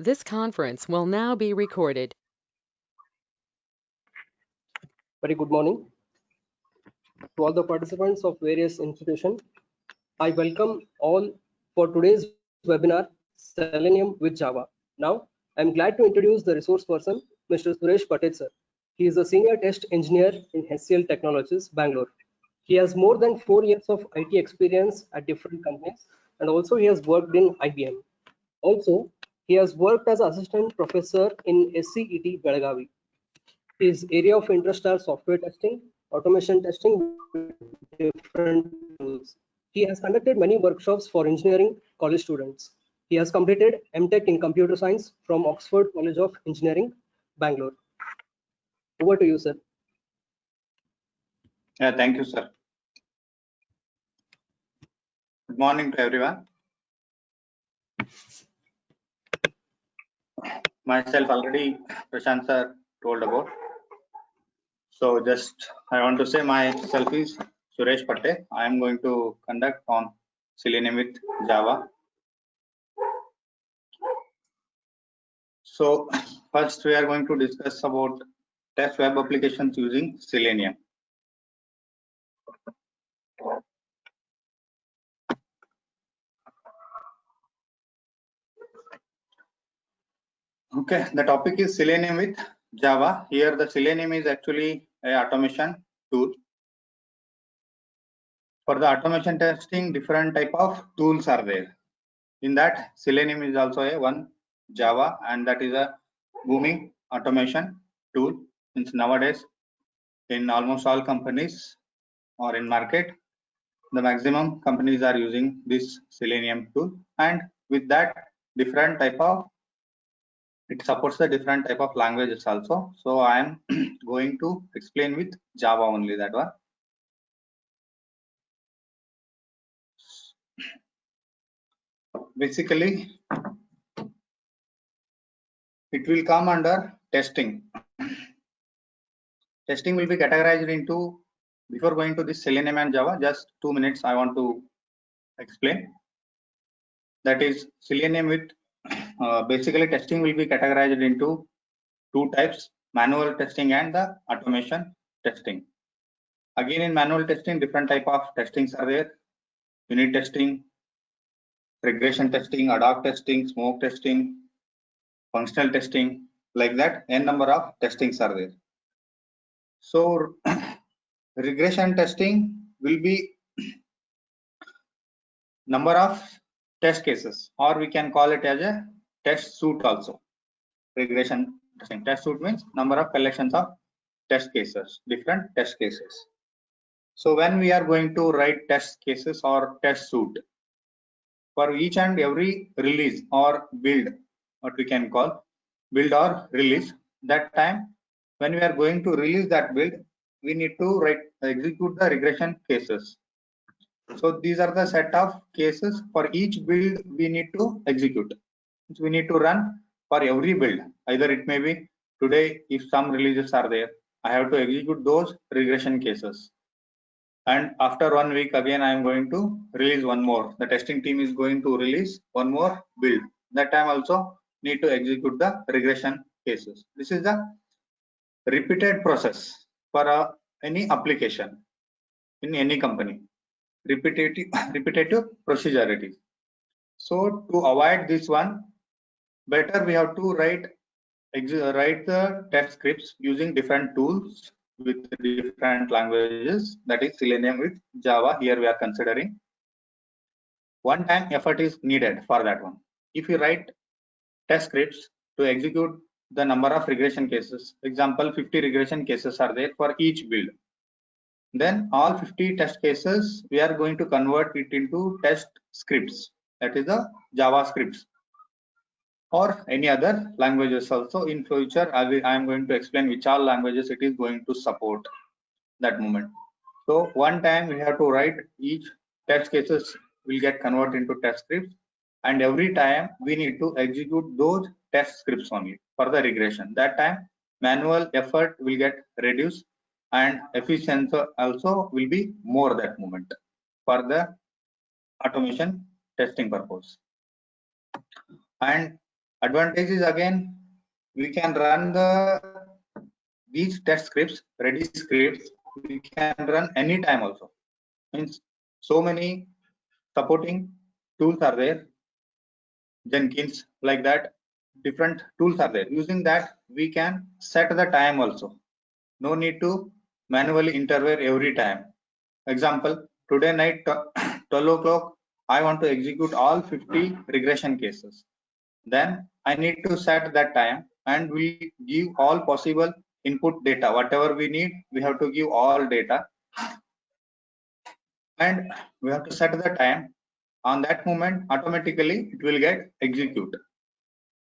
This conference will now be recorded. Very good morning to all the participants of various institutions. I welcome all for today's webinar, Selenium with Java. Now, I'm glad to introduce the resource person, Mr. Suresh Patel, sir. He is a senior test engineer in HCL Technologies, Bangalore. He has more than 4 years of IT experience at different companies, and also he has worked in IBM. Also, he has worked as assistant professor in SCET Belagavi. His area of interest are software testing, automation testing with different tools. He has conducted many workshops for engineering college students. He has completed MTech in Computer Science from Oxford College of Engineering, Bangalore. Over to you, sir. Yeah, thank you, sir. Good morning to everyone. Myself already Prashant sir told about. So just I want to say myself is Suresh Patel. I am going to conduct on Selenium with Java. So first we are going to discuss about test web applications using Selenium. Okay, the topic is Selenium with Java. Here the Selenium is actually a automation tool. For the automation testing, different type of tools are there. In that, Selenium is also a one Java, and that is a booming automation tool. Since nowadays, in almost all companies or in market, the maximum companies are using this Selenium tool, and with that, different type of it supports the different type of languages also. So I am going to explain with Java only that one. Basically, it will come under testing. Testing will be categorized into, before going to this Selenium and Java, just 2 minutes I want to explain. That is Selenium with basically testing will be categorized into two types, manual testing and the automation testing. Again, in manual testing, different type of testings are there. Unit testing, regression testing, ad hoc testing, smoke testing, functional testing, like that, n number of testings are there. So regression testing will be number of test cases, or we can call it as a test suite also. Regression testing. Test suite means number of collections of test cases, different test cases. So when we are going to write test cases or test suite, for each and every release or build, what we can call build or release, that time when we are going to release that build, we need to execute the regression cases. So these are the set of cases for each build we need to execute. We need to run for every build. Either it may be today, if some releases are there, I have to execute those regression cases. And after 1 week, again, I am going to release one more. The testing team is going to release one more build. That time also need to execute the regression cases. This is the repeated process for any application in any company. Repetitive procedure it is. So to avoid this one, better we have to write the test scripts using different tools with different languages, that is Selenium with Java. Here we are considering one time effort is needed for that one. If you write test scripts to execute the number of regression cases, example 50 regression cases are there for each build, then all 50 test cases we are going to convert it into test scripts, that is the JavaScripts or any other languages also. In future I am going to explain which all languages it is going to support that moment. So one time we have to write each test cases will get converted into test scripts, and every time we need to execute those test scripts only for the regression. That time manual effort will get reduced and efficiency also will be more that moment for the automation testing purpose. And Advantage is again we can run these test scripts, ready scripts, we can run anytime also. Means so many supporting tools are there, Jenkins, like that, different tools are there. Using that, we can set the time also. No need to manually intervene every time. Example, today night 12 o'clock, I want to execute all 50 regression cases. Then I need to set that time and we give all possible input data. Whatever we need, we have to give all data and we have to set the time. On that moment, automatically it will get execute.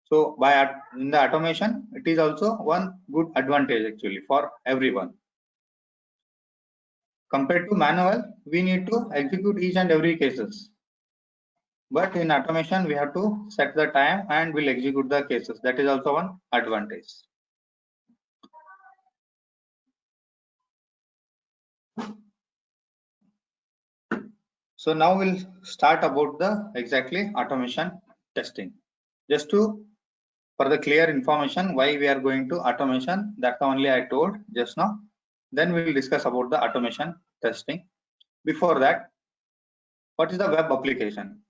So in the automation, it is also one good advantage actually for everyone. Compared to manual, we need to execute each and every cases. But in automation, we have to set the time and we'll execute the cases. That is also one advantage. So now we'll start about the exactly automation testing. Just for the clear information why we are going to automation, that's only I told just now. Then we will discuss about the automation testing. Before that, what is the web application?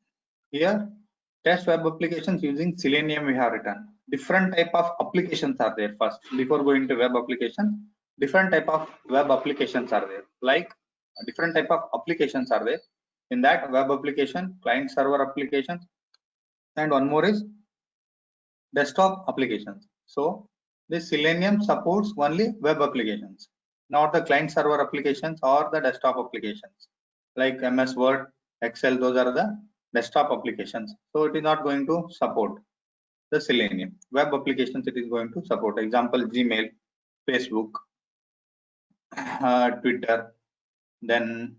Here, test web applications using Selenium we have written. Different type of applications are there first. Before going to web application, different type of web applications are there. Like different type of applications are there. In that web application, client server applications, and one more is desktop applications. So this Selenium supports only web applications, not the client server applications or the desktop applications like MS Word, Excel. Those are the desktop applications. So it is not going to support the Selenium. Web applications it is going to support. Example, Gmail, Facebook, Twitter, then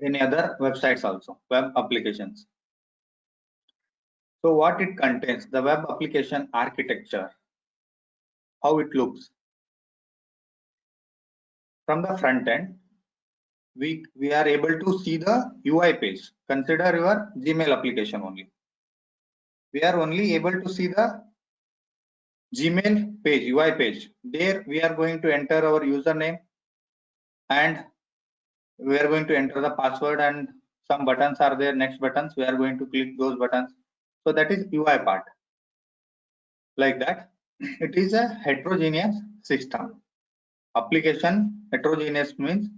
any other websites also, web applications. So what it contains, the web application architecture, how it looks. From the front end, we are able to see the UI page. Consider your Gmail application only. We are only able to see the Gmail page, UI page. There we are going to enter our username and we are going to enter the password, and some buttons are there, next buttons. We are going to click those buttons. So that is UI part. Like that, it is a heterogeneous system. Application heterogeneous means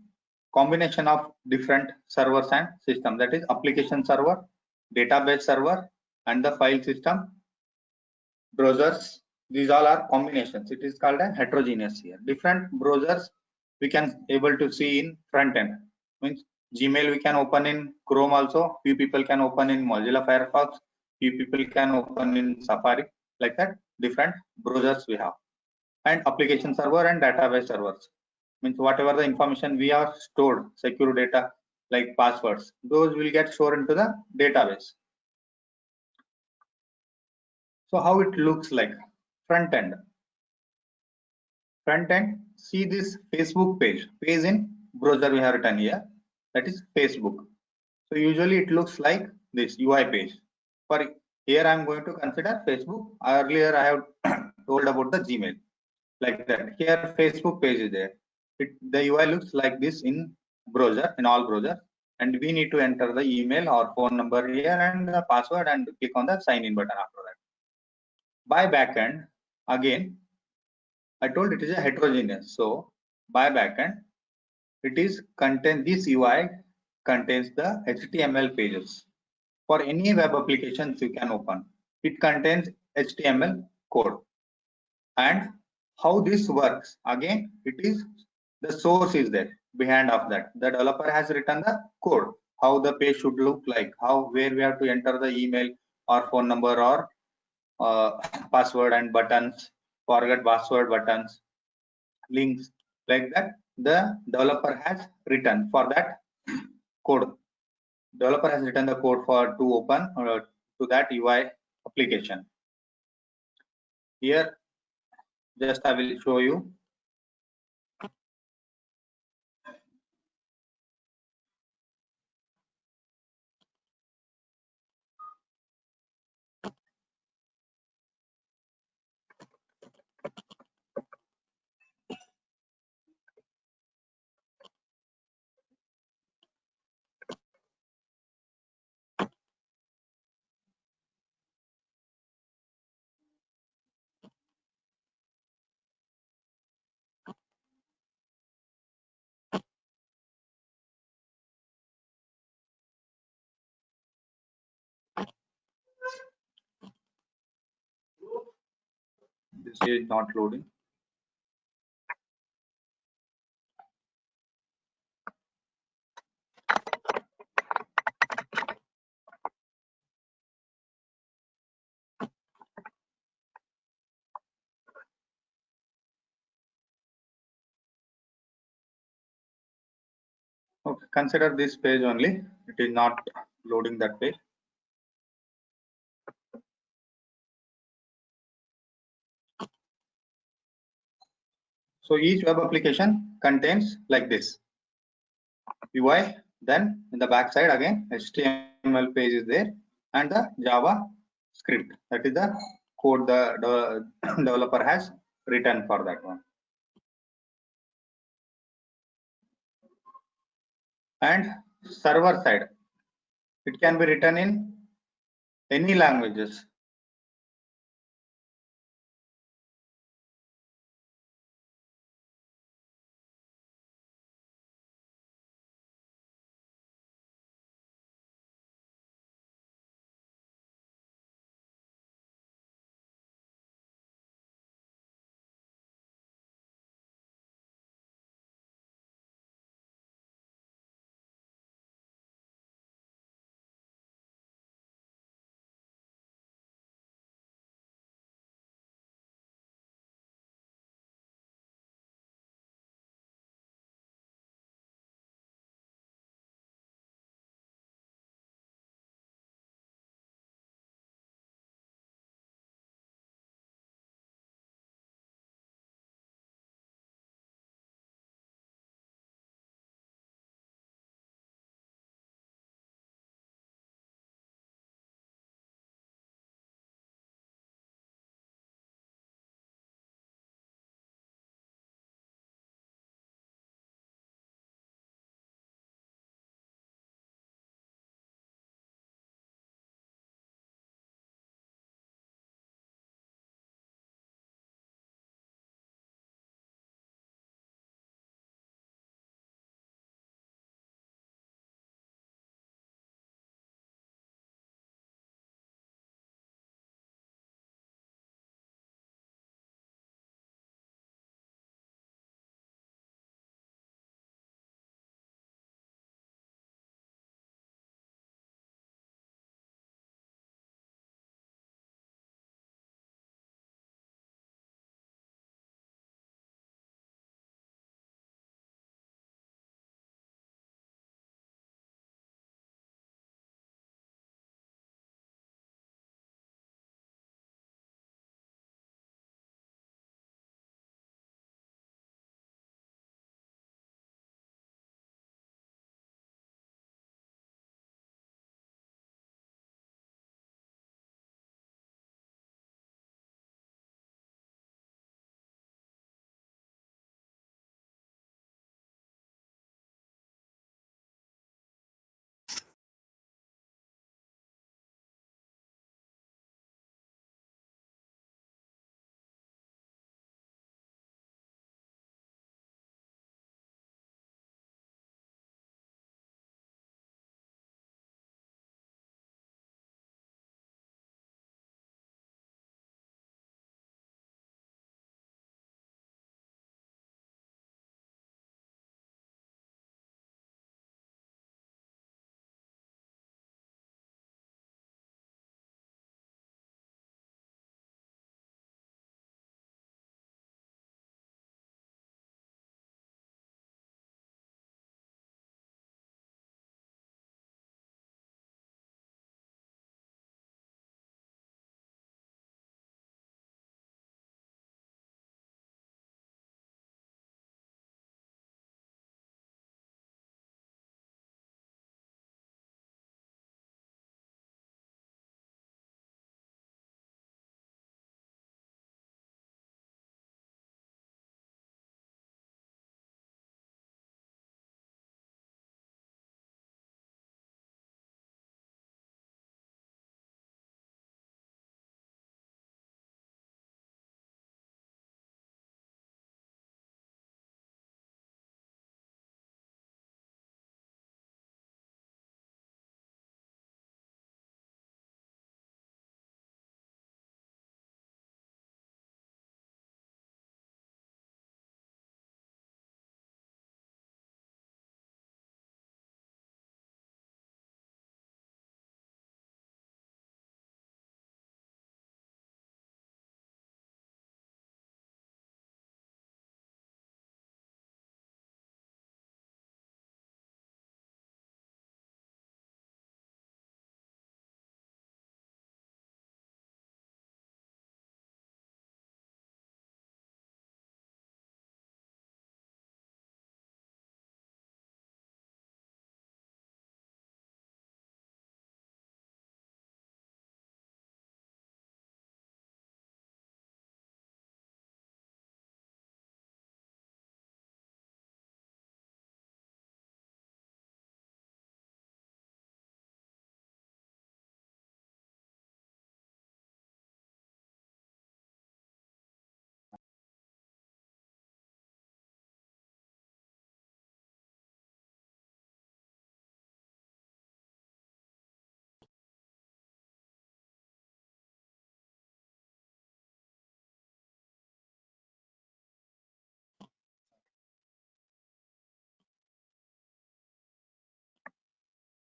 combination of different servers and systems. That is application server, database server, and the file system, browsers. These all are combinations. It is called a heterogeneous here. Different browsers we can able to see in front end. Means Gmail we can open in Chrome also. Few people can open in Mozilla Firefox. Few people can open in Safari. Like that, different browsers we have. And application server and database servers. Means whatever the information we are stored, secure data like passwords, those will get stored into the database. So how it looks like front end. Front end, see this Facebook page in browser we have written here, that is Facebook. So usually it looks like this UI page. For here I am going to consider Facebook. Earlier I have told about the Gmail. Like that, here Facebook page is there. The UI looks like this in browser, in all browsers, and we need to enter the email or phone number here and the password and click on the sign in button after that. By backend, again I told it is a heterogeneous. So by backend, it is contain this UI contains the HTML pages. For any web applications you can open, it contains HTML code. And how this works, again it is the source is there behind of that. The developer has written the code, how the page should look like, where we have to enter the email or phone number or password and buttons, forget password buttons, links, like that. The developer has written for that code. Developer has written the code to open to that UI application. Here, just I will show you. This is not loading. Okay, consider this page only. It is not loading that page. So each web application contains like this UI, then in the back side again HTML page is there, and the Java script, that is the code the developer has written for that one. And server side, it can be written in any languages.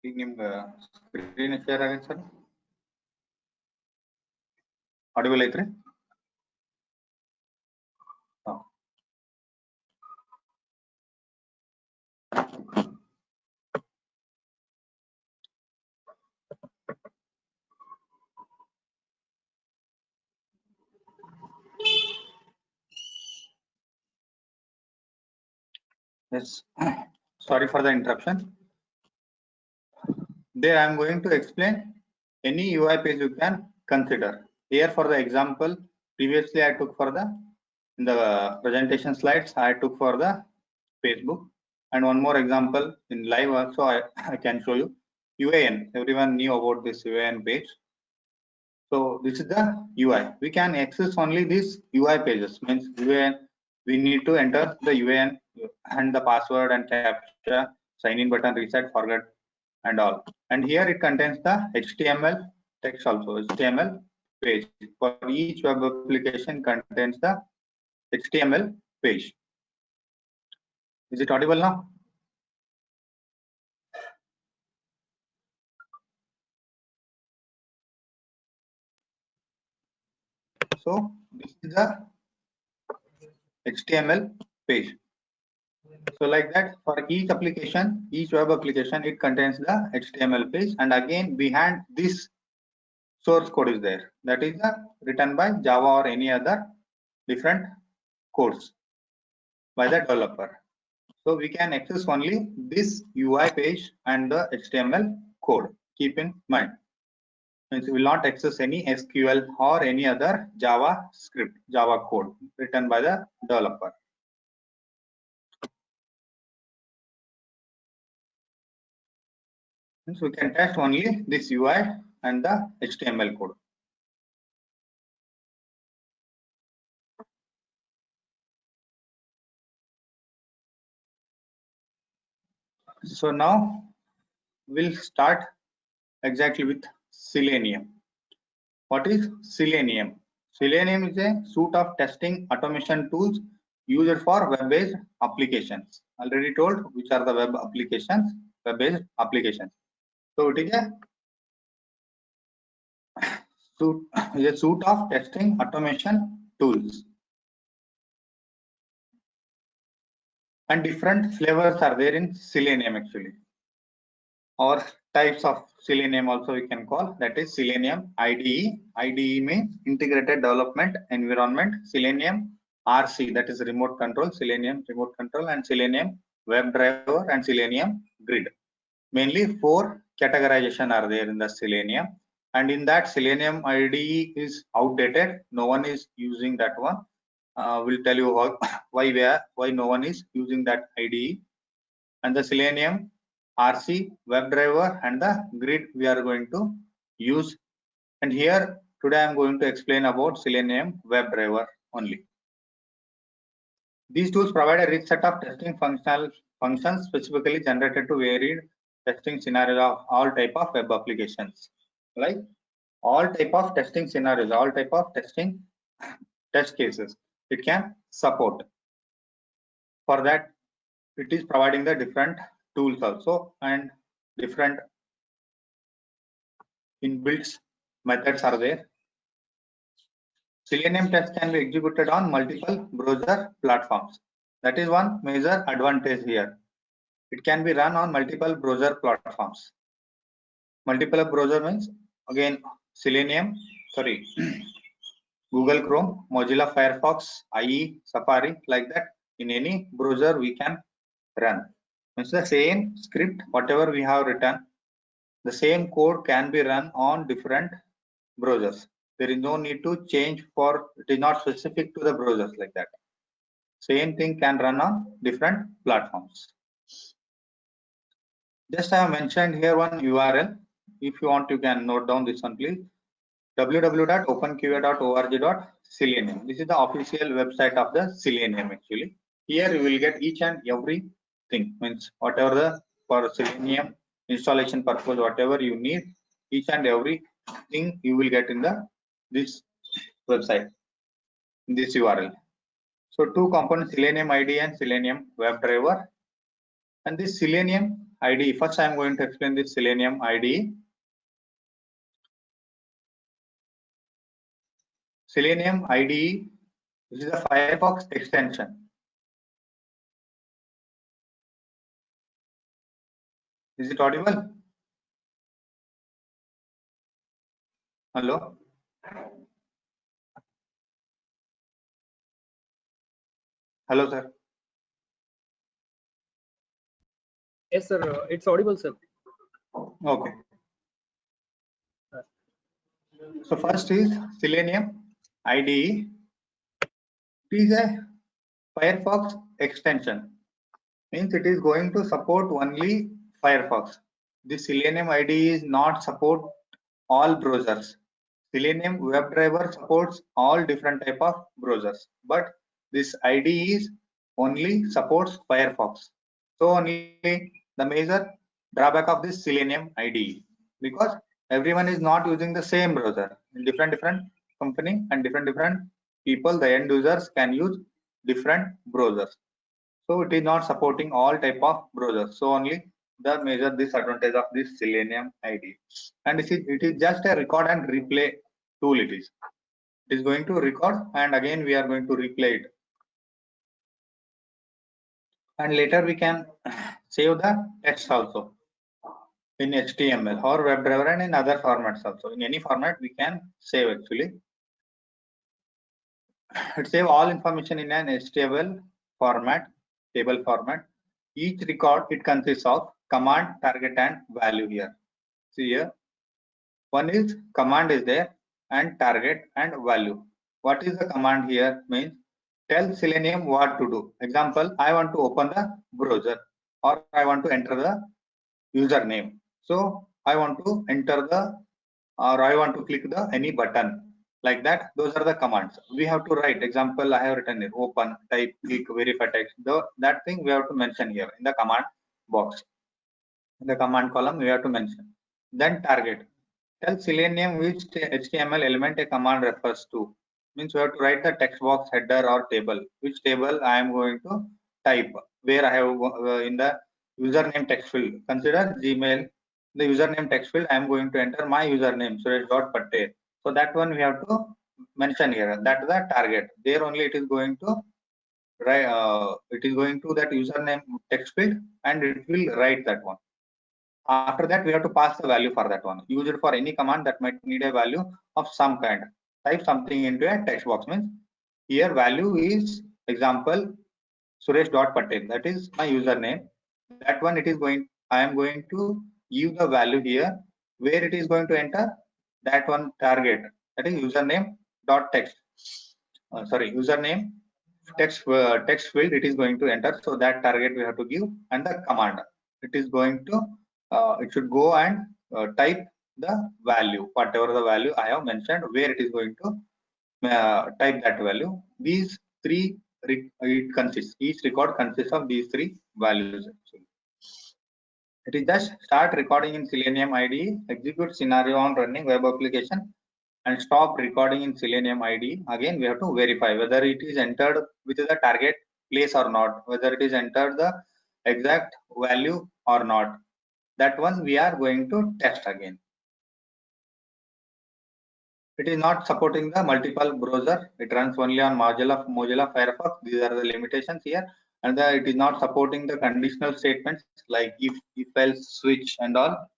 ಈಗ ನಿಮ್ಗೆ screen share ಆಗೈತೆ sir, audible ಐತ್ರಿ? Yes, sorry for the interruption. There I am going to explain any UI page you can consider. Here for the example, previously I took for the in the presentation slides, I took for the Facebook, and one more example in live also I can show you. UAN, everyone knew about this UAN page. So this is the UI. We can access only these UI pages. Means UAN, we need to enter the UAN and the password and captcha, sign in button, reset, forget, and all. And here it contains the HTML text also, HTML page. For each web application contains the HTML page. Is it audible now? So this is the HTML page. So like that, for each application, each web application, it contains the HTML page, and again behind this source code is there. That is written by Java or any other different codes by the developer. So we can access only this UI page and the HTML code. Keep in mind. Means we will not access any SQL or any other Java script, Java code written by the developer. Means we can test only this UI and the HTML code. So now we'll start exactly with Selenium. What is Selenium? Selenium is a suite of testing automation tools used for web-based applications. Already told which are the web applications, web-based applications. So it is a suite of testing automation tools. And different flavors are there in Selenium actually. Or types of Selenium also we can call, that is Selenium IDE. IDE means Integrated Development Environment. Selenium RC, that is remote control, Selenium remote control, and Selenium WebDriver and Selenium Grid. Mainly 4 categorization are there in the Selenium, and in that Selenium IDE is outdated. No one is using that one. We'll tell you why no one is using that IDE. And the Selenium RC, WebDriver, and the Grid we are going to use. And here today I am going to explain about Selenium WebDriver only. These tools provide a rich set of testing functions specifically generated to varied testing scenarios of all type of web applications. Like all type of testing scenarios, all type of testing test cases it can support. For that, it is providing the different tools also and different inbuilt methods are there. Selenium test can be executed on multiple browser platforms. That is one major advantage here. It can be run on multiple browser platforms. Multiple browser means again Selenium, sorry, Google Chrome, Mozilla Firefox, IE, Safari, like that. In any browser we can run. It's the same script, whatever we have written, the same code can be run on different browsers. There is no need to change for, it is not specific to the browsers like that. Same thing can run on different platforms. Just I have mentioned here one URL. If you want, you can note down this one, please. www.openqa.org.selenium. This is the official website of the Selenium actually. Here you will get each and everything, means whatever the for Selenium installation purpose, whatever you need, each and everything you will get in the this website, in this URL. So 2 components, Selenium IDE and Selenium WebDriver. And this Selenium IDE. First, I am going to explain this Selenium IDE. Selenium IDE, this is a Firefox extension. Is it audible? Hello? Hello, sir. Yes, sir. It's audible, sir. Okay. So first is Selenium IDE. It is a Firefox extension. Means it is going to support only Firefox. The Selenium IDE is not support all browsers. Selenium WebDriver supports all different type of browsers, but this IDE is only supports Firefox. So only the major drawback of this Selenium IDE, because everyone is not using the same browser. In different company and different people, the end users can use different browsers. So it is not supporting all type of browsers. So only the major disadvantage of this Selenium IDE. And it is just a record and replay tool. It is going to record and again we are going to replay it. And later we can save the text also in HTML or WebDriver and in other formats also. In any format we can save actually. It save all information in an HTML format, table format. Each record it consists of command, target and value here. See here, one is command is there and target and value. What is the command here? Means tell Selenium what to do. Example, I want to open the browser or I want to enter the username. So I want to enter the or I want to click the any button. Like that, those are the commands we have to write. Example, I have written here: open, type, click, verify text. That thing we have to mention here in the command box. In the command column, we have to mention. Then target. Tell Selenium which HTML element a command refers to. Means we have to write the text box, header or table. Which table I am going to type. Where I have in the username text field. Consider Gmail. The username text field I am going to enter my username Suresh.Patel. So that one we have to mention here. That is the target. There only it is going to write. It is going to that username text field and it will write that one. After that, we have to pass the value for that one. Use it for any command that might need a value of some kind. Type something into a text box. Means here value is example Suresh.Patel. That is my username. That one it is going. I am going to give the value here. Where it is going to enter that one target. That is username dot text. Username text field. It is going to enter. So that target we have to give and the command. It is going to. It should go and type the value, whatever the value I have mentioned, where it is going to type that value. These three it consists. Each record consists of these three values. Actually. It is just start recording in Selenium IDE, execute scenario on running web application, and stop recording in Selenium IDE. Again, we have to verify whether it is entered with the target place or not, whether it is entered the exact value or not. That one we are going to test again. It is not supporting the multiple browser. It runs only on Mozilla Firefox. These are the limitations here. And it is not supporting the conditional statements like if, else, switch and all.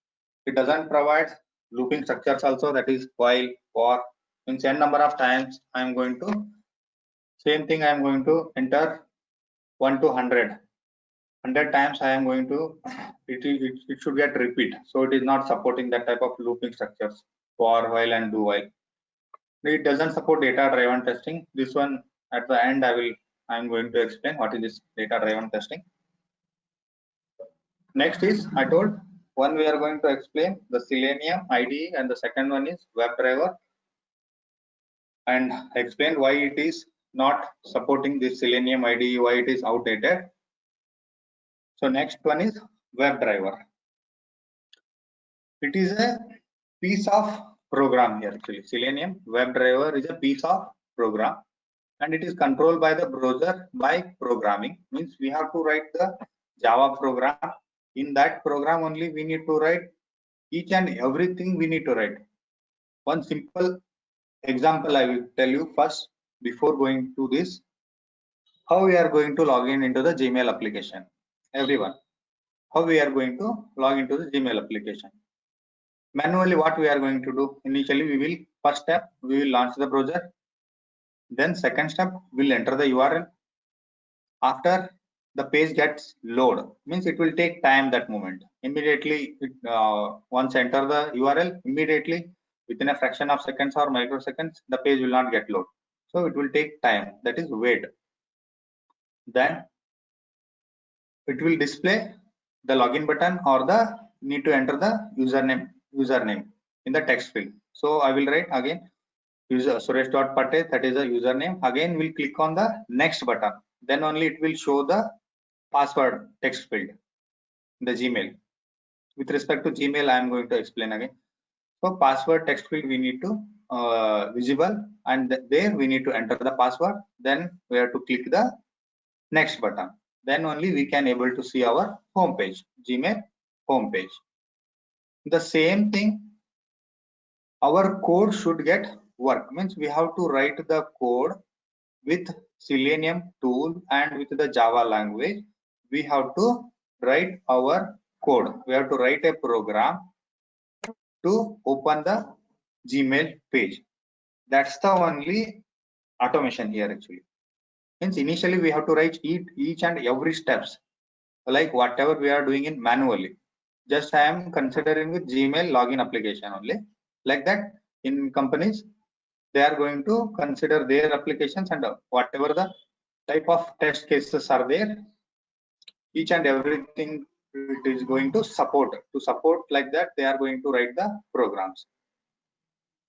It doesn't provide looping structures also, that is while, for. In n number of times I am going to same thing. I am going to enter 1 to 100. 100 times I am going to it should get repeat. So it is not supporting that type of looping structures for, while and do while. It doesn't support data driven testing. This one at the end I'm going to explain what is this data driven testing. Next is I told one we are going to explain the Selenium IDE and the second one is WebDriver, and explain why it is not supporting this Selenium IDE, why it is outdated. So next one is WebDriver. It is a piece of program here actually. Selenium WebDriver is a piece of program and it is controlled by the browser by programming. Means we have to write the Java program In that program only we need to write each and everything we need to write. One simple example I will tell you first before going to this. How we are going to log in into the Gmail application. Everyone, how we are going to log into the Gmail application. Manually, what we are going to do? Initially, we will first step, we will launch the browser. Then second step, we'll enter the URL. After the page gets load, means it will take time that moment. Immediately, once enter the URL, immediately within a fraction of seconds or microseconds, the page will not get load. So it will take time, that is wait. Then it will display the login button or the need to enter the username in the text field. So I will write again user suresh.pate, that is the username. Again we'll click on the next button, then only it will show the password text field in the Gmail. With respect to Gmail, I am going to explain again. So password text field we need to visible, and there we need to enter the password. Then we have to click the next button. Then only we can able to see our home page, Gmail home page. The same thing, our code should get work, means we have to write the code with Selenium tool and with the Java language. We have to write our code. We have to write a program to open the Gmail page. That's the only automation here actually. Means initially we have to write each and every steps, like whatever we are doing in manually. Just I am considering with Gmail login application only. Like that, in companies, they are going to consider their applications and whatever the type of test cases are there, each and everything it is going to support. To support like that, they are going to write the programs.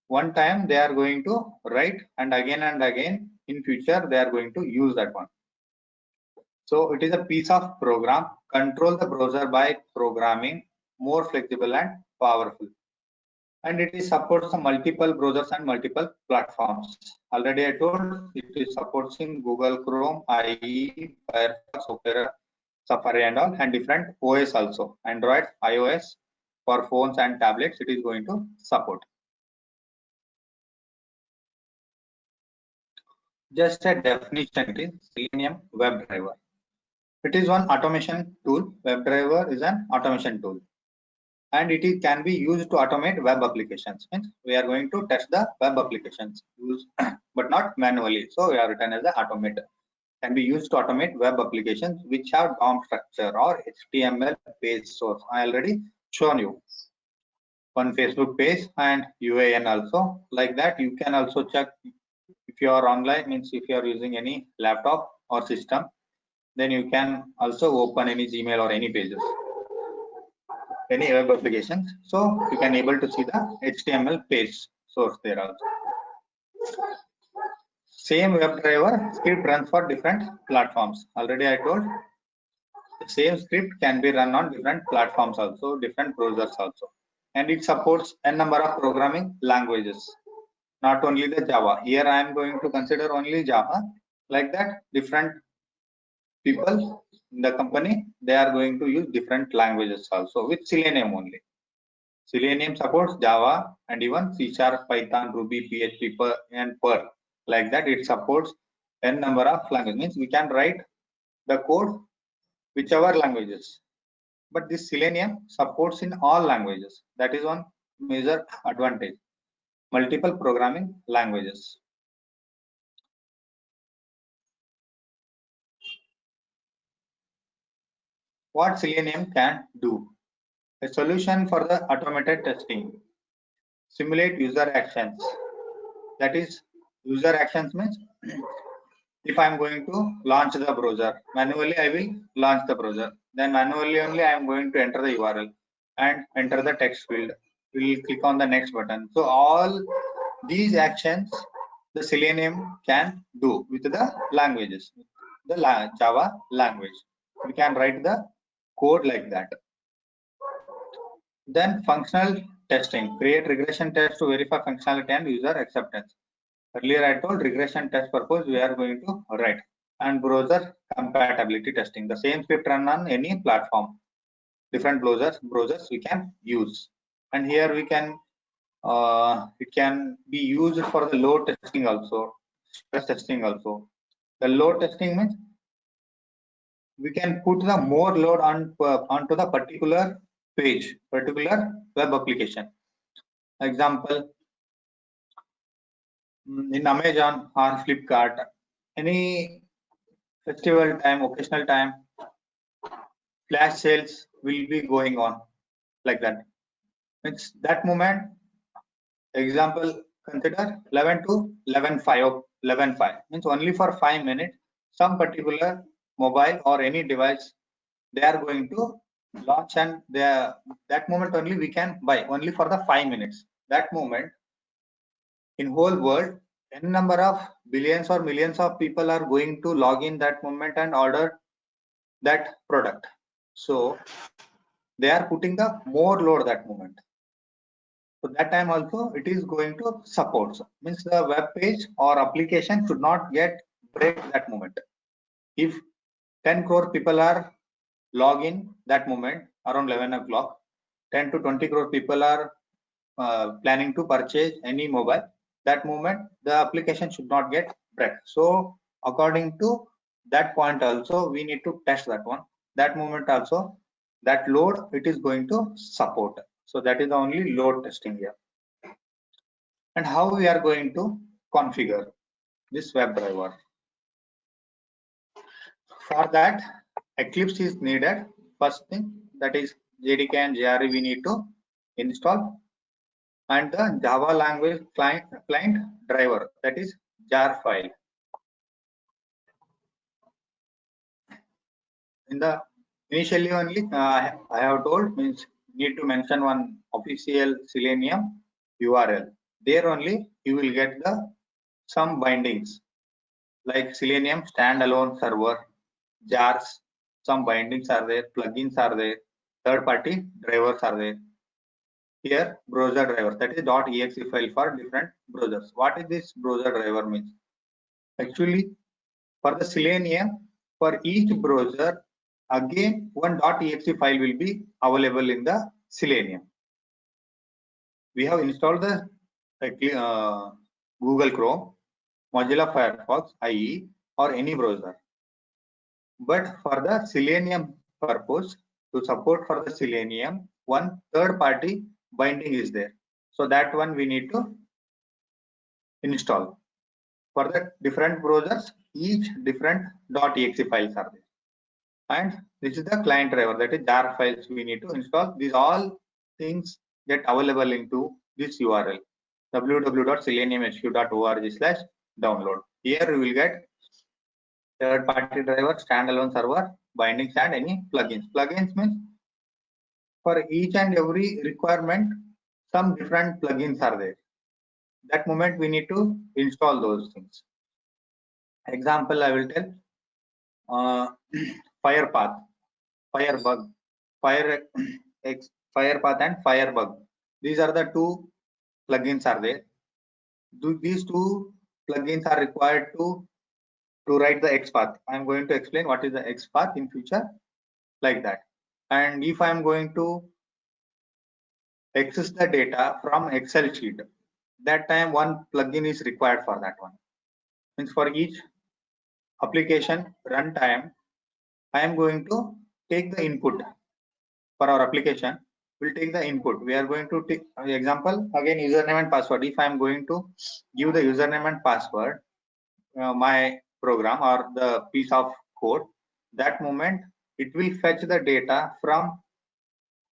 One time they are going to write, and again in future they are going to use that one. So it is a piece of program. Control the browser by programming more flexible and powerful. And it is supports the multiple browsers and multiple platforms. Already I told it is supporting Google Chrome, IE, Firefox, Opera, Safari and all, and different OS also. Android, iOS for phones and tablets it is going to support. Just a definition, it is Selenium WebDriver. It is one automation tool. WebDriver is an automation tool, and it can be used to automate web applications. Means we are going to test the web applications, but not manually. So we are written as the automator. Can be used to automate web applications which have DOM structure or HTML page source. I already shown you one Facebook page and UAN also. Like that, you can also check if you are online. Means if you are using any laptop or system, then you can also open any Gmail or any pages, any web applications. So you can able to see the HTML page source there also. Same WebDriver script runs for different platforms. Already I told the same script can be run on different platforms also, different browsers also. And it supports a number of programming languages, not only the Java. Here I am going to consider only Java. Like that, different people in the company, they are going to use different languages also with Selenium only. Selenium supports Java and even C#, Python, Ruby, PHP, and Perl. Like that, it supports n number of languages. Means we can write the code whichever languages. But this Selenium supports in all languages. That is one major advantage. Multiple programming languages. What Selenium can do? A solution for the automated testing. Simulate user actions. That is, user actions means if I am going to launch the browser, manually I will launch the browser. Then manually only I am going to enter the URL and enter the text field. We will click on the next button. So all these actions the Selenium can do with the languages, the Java language. We can write the code like that. Then functional testing. Create regression tests to verify functionality and user acceptance. Earlier I told regression test purpose we are going to write. And browser compatibility testing. The same script run on any platform. different browsers we can use. And here we can it can be used for the load testing also, stress testing also. The load testing means we can put the more load onto the particular page, particular web application. Example, in Amazon or Flipkart, any festival time, occasional time, flash sales will be going on like that. It's that moment. Example, consider 11 to 11:05. 11:05 means only for 5 minutes. Some particular mobile or any device they are going to launch, and that moment only we can buy only for the 5 minutes. That moment in whole world, n number of billions or millions of people are going to log in that moment and order that product. So they are putting the more load that moment. So that time also it is going to support. Means the web page or application should not get break that moment. If 10 crore people are log in that moment around 11 o'clock, 10 to 20 crore people are planning to purchase any mobile, that moment the application should not get break. So according to that point also we need to test that one. That moment also that load it is going to support. So that is the only load testing here. And how we are going to configure this WebDriver. For that, Eclipse is needed. First thing, that is JDK and JRE we need to install, and the Java language client driver, that is jar file. In the initially only I have told means need to mention one official Selenium URL. There only you will get the some bindings like Selenium standalone server, jars, some bindings are there, plugins are there, third-party drivers are there. Here browser driver, that is .exe file for different browsers. What is this browser driver means? Actually, for the Selenium, for each browser, again one .exe file will be available in the Selenium. We have installed the Google Chrome, Mozilla Firefox, IE, or any browser. But for the Selenium purpose, to support for the Selenium, one third-party binding is there. So that one we need to install. For the different browsers, each different .exe files are there. And this is the client driver, that is jar files we need to install. These all things get available into this URL, www.seleniumhq.org/download. Here we will get third-party driver, standalone server, bindings, and any plugins. Plugins means for each and every requirement, some different plugins are there. That moment we need to install those things. Example I will tell. Firepath, Firebug, Firepath and Firebug. These are the two plugins are there. These two plugins are required to write the XPath. I am going to explain what is the XPath in future like that. And if I am going to access the data from Excel sheet, that time one plugin is required for that one. Means for each application runtime, I am going to take the input for our application. We'll take the input. We are going to take example again username and password. If I am going to give the username and password, my program or the piece of code, that moment it will fetch the data from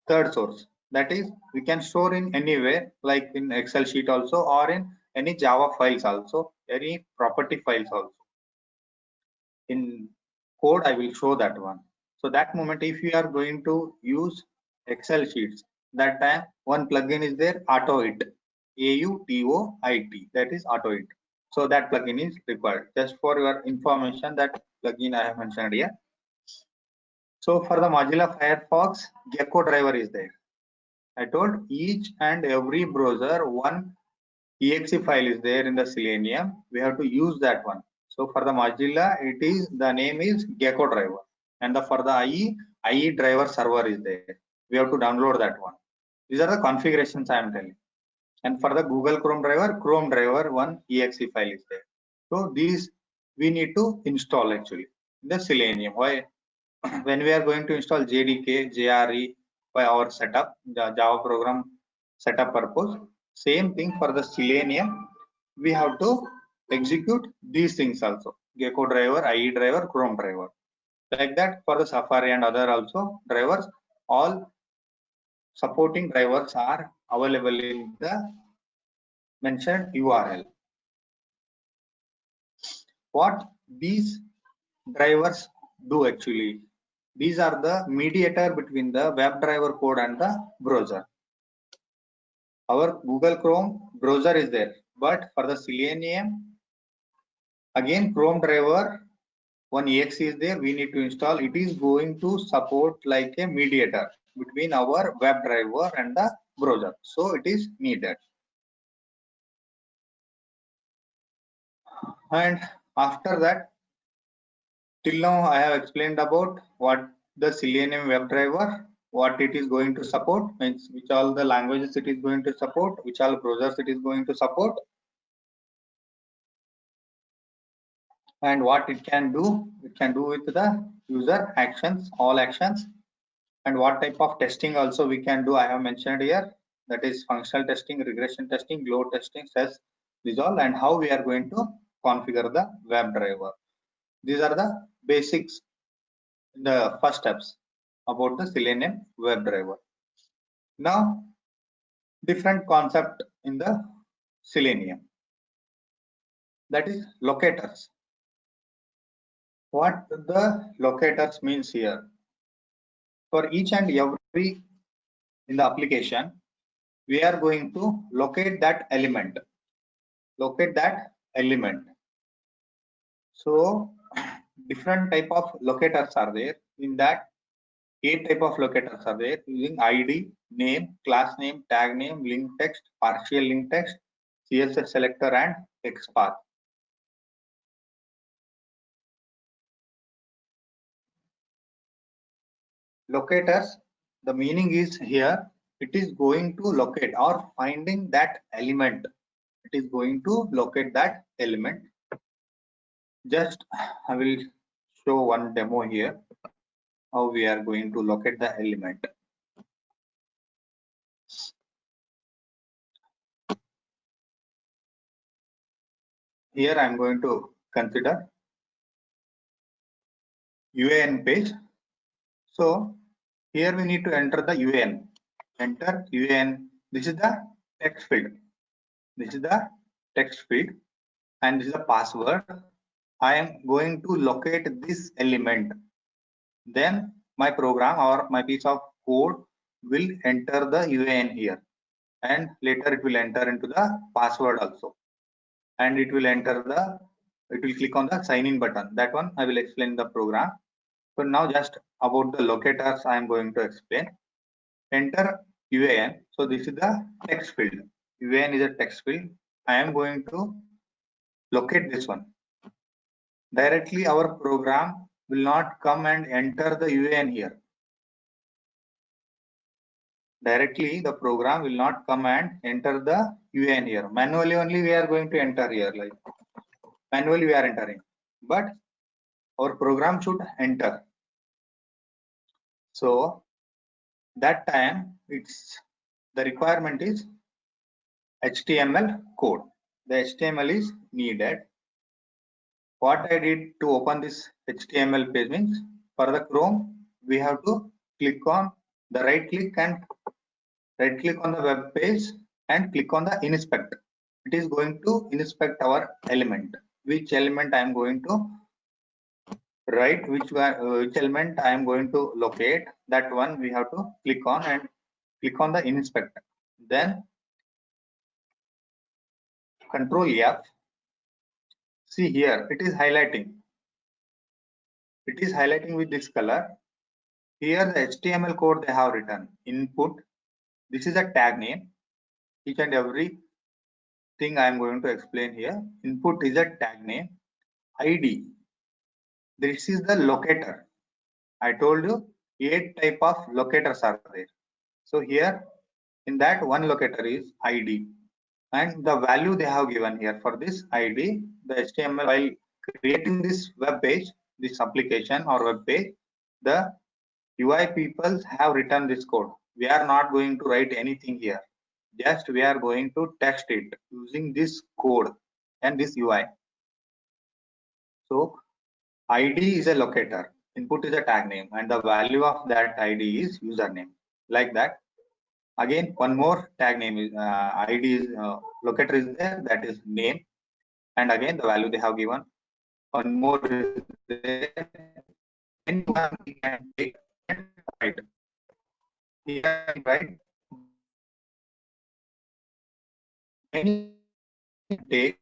third source. That is, we can store in anywhere, like in Excel sheet also, or in any Java files also, any property files also. In code, I will show that one. So that moment, if you are going to use Excel sheets, that time one plugin is there, AutoIt, AUTOIT, that is AutoIt. So that plugin is required. Just for your information, that plugin I have mentioned here. So for the Mozilla Firefox, Gecko driver is there. I told each and every browser one exe file is there in the Selenium. We have to use that one. So for the Mozilla, the name is Gecko driver, and for the IE driver server is there. we have to download that one. These are the configurations I am telling. And for the Google Chrome driver one exe file is there. So these we need to install actually in the Selenium. Why? When we are going to install JDK, JRE by our setup, the Java program setup purpose, same thing for the Selenium, we have to execute these things also. Gecko driver, IE driver, Chrome driver. Like that for the Safari and other also drivers, all supporting drivers are available in the mentioned URL. What these drivers do actually, these are the mediator between the WebDriver code and the browser. Our Google Chrome browser is there, but for the Selenium, again Chrome driver one exe is there, we need to install. It is going to support like a mediator between our WebDriver and the browser, so it is needed. And after that, till now I have explained about what the Selenium WebDriver, what it is going to support, means which all the languages it is going to support, which all browsers it is going to support, and what it can do. It can do with the user actions, all actions, and what type of testing also we can do. I have mentioned here, that is functional testing, regression testing, load testing, stress, these all, and how we are going to configure the WebDriver. These are the basics, the first steps about the Selenium WebDriver. Now, different concept in the Selenium, that is locators. What the locators means here, for each and every in the application, we are going to locate that element. So different type of locators are there. In that, 8 type of locators are there using ID, name, class name, tag name, link text, partial link text, CSS selector, and XPath. Locators, the meaning is here, it is going to locate or finding that element. It is going to locate that element. Just I will show one demo here, how we are going to locate the element. Here I am going to consider UAN page. So here we need to enter the UAN. Enter UAN. This is the text field. This is the text field, and this is the password. I am going to locate this element. Then my program or my piece of code will enter the UAN here, and later it will enter into the password also, and it will click on the sign in button. That one I will explain the program. So now just about the locators I am going to explain. Enter UAN. So this is the text field. UAN is a text field. I am going to locate this one. Directly our program will not come and enter the UAN here. Directly the program will not come and enter the UAN here. Manually only we are going to enter here, like manually we are entering, but our program should enter. So that time the requirement is HTML code. The HTML is needed. What I did to open this HTML page means, for the Chrome we have to click on the right click on the web page and click on the inspect. It is going to inspect our element. Which element I am going to write, which element I am going to locate, that one we have to click on and click on the inspect. Then Control F. See here, it is highlighting. It is highlighting with this color. Here the HTML code they have written. Input. This is a tag name. Each and every thing I am going to explain here. Input is a tag name. ID. This is the locator. I told you 8 type of locators are there. So here in that one locator is ID, and the value they have given here for this ID, the HTML, while creating this web page, this application or web page, the UI people have written this code. We are not going to write anything here. Just we are going to text it using this code and this UI. So ID is a locator, input is a tag name, and the value of that ID is username. Like that. Again, one more tag name is ID is locator is there, that is name, and again the value they have given. One more is there. Anyone we can take and write. Here write any take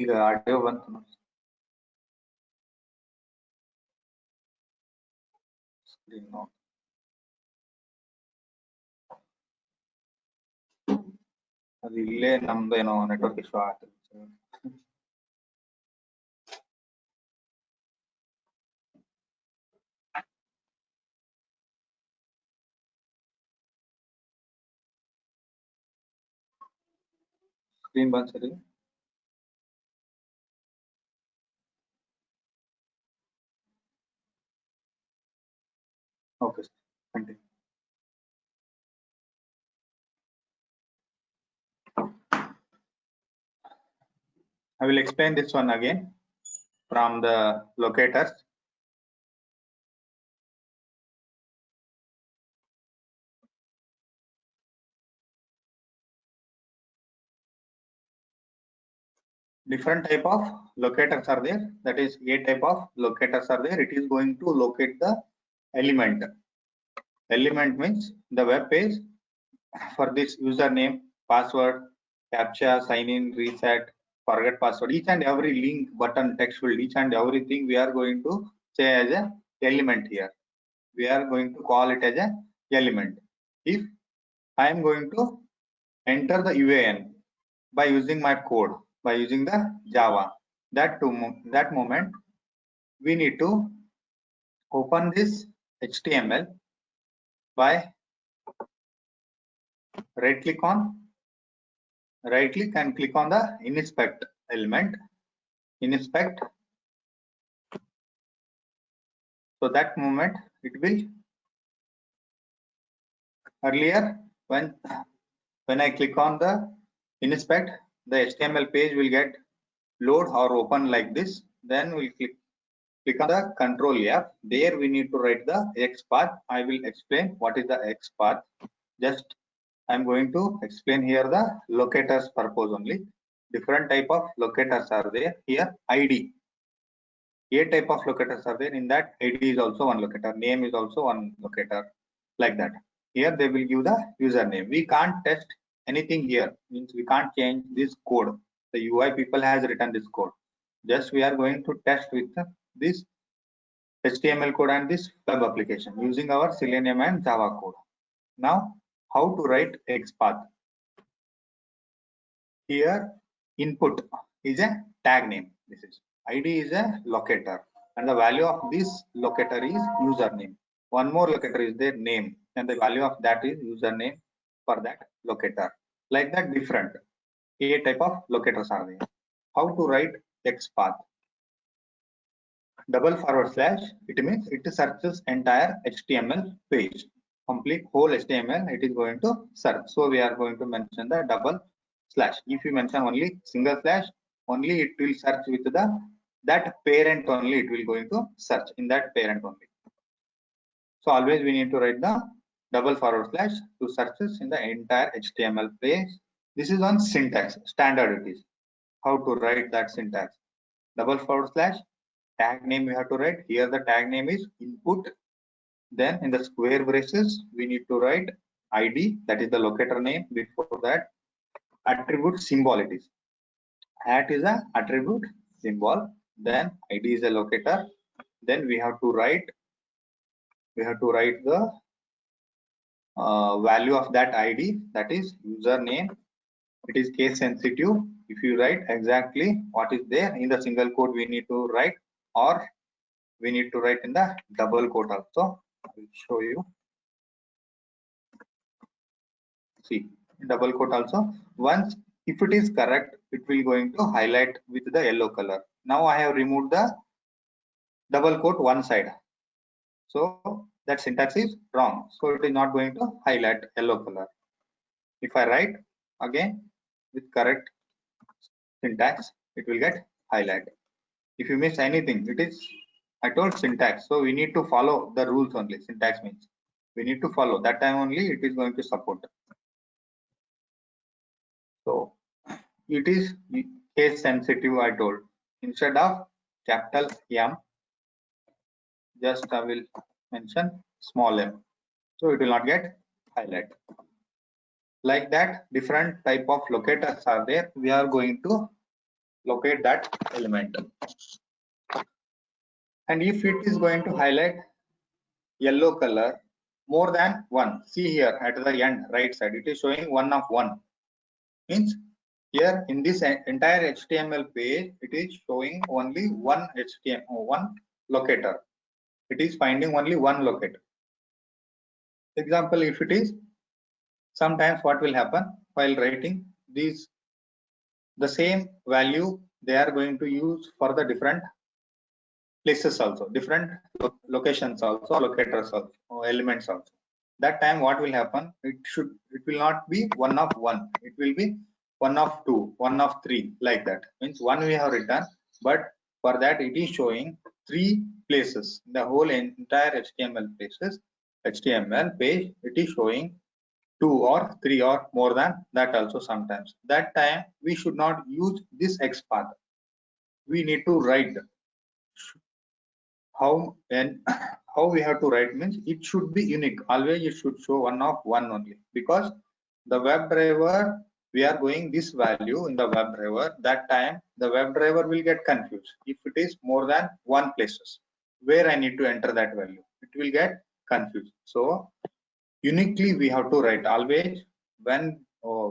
ಈಗ audio ಬಂತು screen ಅದು ಇಲ್ಲೇ ನಮ್ದು ಏನೋ network issue ಆಗ್ತದೆ. Screen band setting. Okay, continue. I will explain this one again from the locators. Different type of locators are there. That is, A type of locators are there. It is going to locate the element. Element means the web page for this username, password, captcha, sign in, reset, forget password. Each and every link, button, text field, each and everything we are going to say as a element here. We are going to call it as a element. If I am going to enter the UAN by using my code, by using the Java, that moment we need to open this HTML by right click and click on the inspect element, inspect. So that moment it will, earlier when I click on the inspect, the HTML page will get load or open like this. Then we'll click on the control F. There we need to write the X path. I will explain what is the X path. Just I'm going to explain here the locators purpose only. Different type of locators are there. Here ID. A type of locators are there. In that, ID is also one locator. Name is also one locator. Like that. Here they will give the username. We can't test anything here. Means we can't change this code. The UI people has written this code. Just we are going to test with this HTML code and this web application using our Selenium and Java code. Now, how to write XPath? Here, input is a tag name. This is ID is a locator, and the value of this locator is username. One more locator is their name, and the value of that is username for that locator. Like that, different A type of locators are there. How to write XPath? Double forward slash, it means it searches entire HTML page, complete whole HTML it is going to search. So we are going to mention the double slash. If you mention only single slash, only it will search with that parent only, it will going to search in that parent only. So always we need to write the double forward slash to searches in the entire HTML page. This is on syntax, standard it is. How to write that syntax? Double forward slash, tag name we have to write. Here the tag name is input. Then in the square braces we need to write ID, that is the locator name. Before that, attribute symbol it is. At is a attribute symbol. Then ID is a locator. Then we have to write the value of that ID, that is username. It is case sensitive. If you write exactly what is there in the single quote, we need to write, or we need to write in the double quote also. I will show you. See, double quote also. Once if it is correct, it will going to highlight with the yellow color. Now I have removed the double quote one side, so that syntax is wrong. So it is not going to highlight yellow color. If I write again with correct syntax, it will get highlighted. If you miss anything, it is, I told syntax, so we need to follow the rules only. Syntax means we need to follow, that time only it is going to support. So it is case sensitive, I told. Instead of capital M, just I will mention small m, so it will not get highlighted. Like that, different type of locators are there. We are going to locate that element, and if it is going to highlight yellow color more than one, see here at the end right side, it is showing 1 of 1, means here in this entire HTML page it is showing only one locator. It is finding only one locator. Example, if it is, sometimes what will happen while writing these the same value they are going to use for the different places also, different locations also, locators also, or elements also. That time what will happen? It will not be 1 of 1. It will be 1 of 2, 1 of 3, like that. Means 1 we have written, but for that it is showing 3 places. The whole entire HTML page, it is showing 2 or 3 or more than that also sometimes. That time we should not use this XPath. We need to write how and how we have to write. Means it should be unique. Always it should show 1 of 1 only, because the WebDriver, we are going this value in the WebDriver. That time the WebDriver will get confused if it is more than 1 places where I need to enter that value. It will get confused. So uniquely we have to write. Always when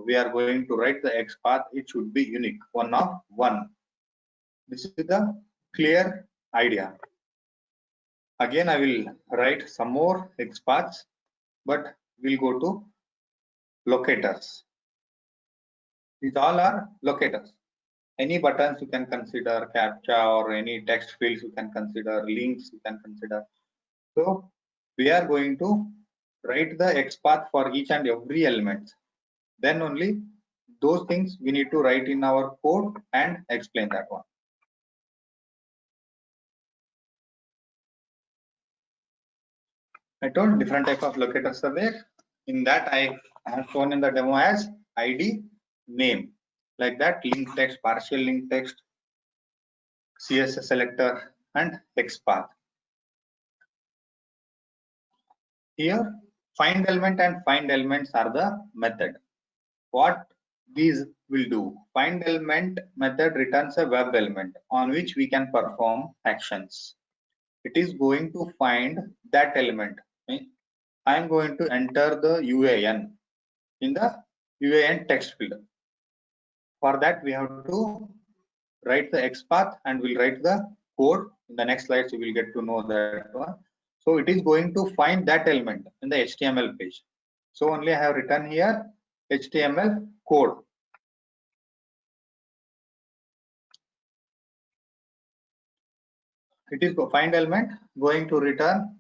we are going to write the XPath, it should be unique, 1 of 1. This is the clear idea. Again, I will write some more XPaths, but we'll go to locators. These all are locators. Any buttons you can consider, CAPTCHA, or any text fields you can consider, links you can consider. So we are going to write the XPath for each and every element. Then only those things we need to write in our code and explain that one. I told different type of locators are there. In that I have shown in the demo as ID, name, like that, link text, partial link text, CSS selector, and XPath. Here find element and find elements are the method. What these will do? Find element method returns a web element on which we can perform actions. It is going to find that element. I am going to enter the UAN in the UAN text field. For that we have to write the XPath and we'll write the code. In the next slides you will get to know that one. So it is going to find that element in the HTML page. So only I have written here HTML code. It is find element going to return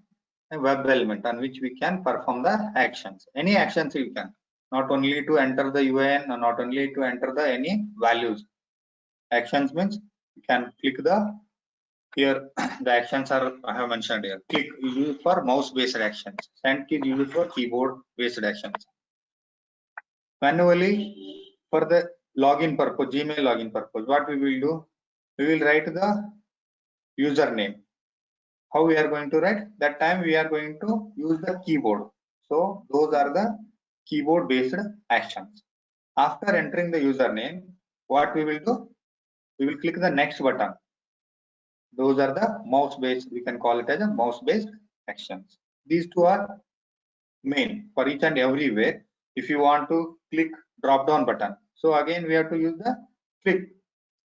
a web element on which we can perform the actions. Any actions you can, not only to enter the UAN, not only to enter the any values. Actions means you can click the, here the actions are I have mentioned here. Click is used for mouse based actions. Send key is used for keyboard based actions. Manually for the login purpose, Gmail login purpose, what we will do? We will write the username. How we are going to write? That time we are going to use the keyboard. So those are the keyboard based actions. After entering the username, what we will do? We will click the next button. Those are the mouse based, we can call it as a mouse based actions. These two are main for each and everywhere. If you want to click drop down button, so again we have to use the click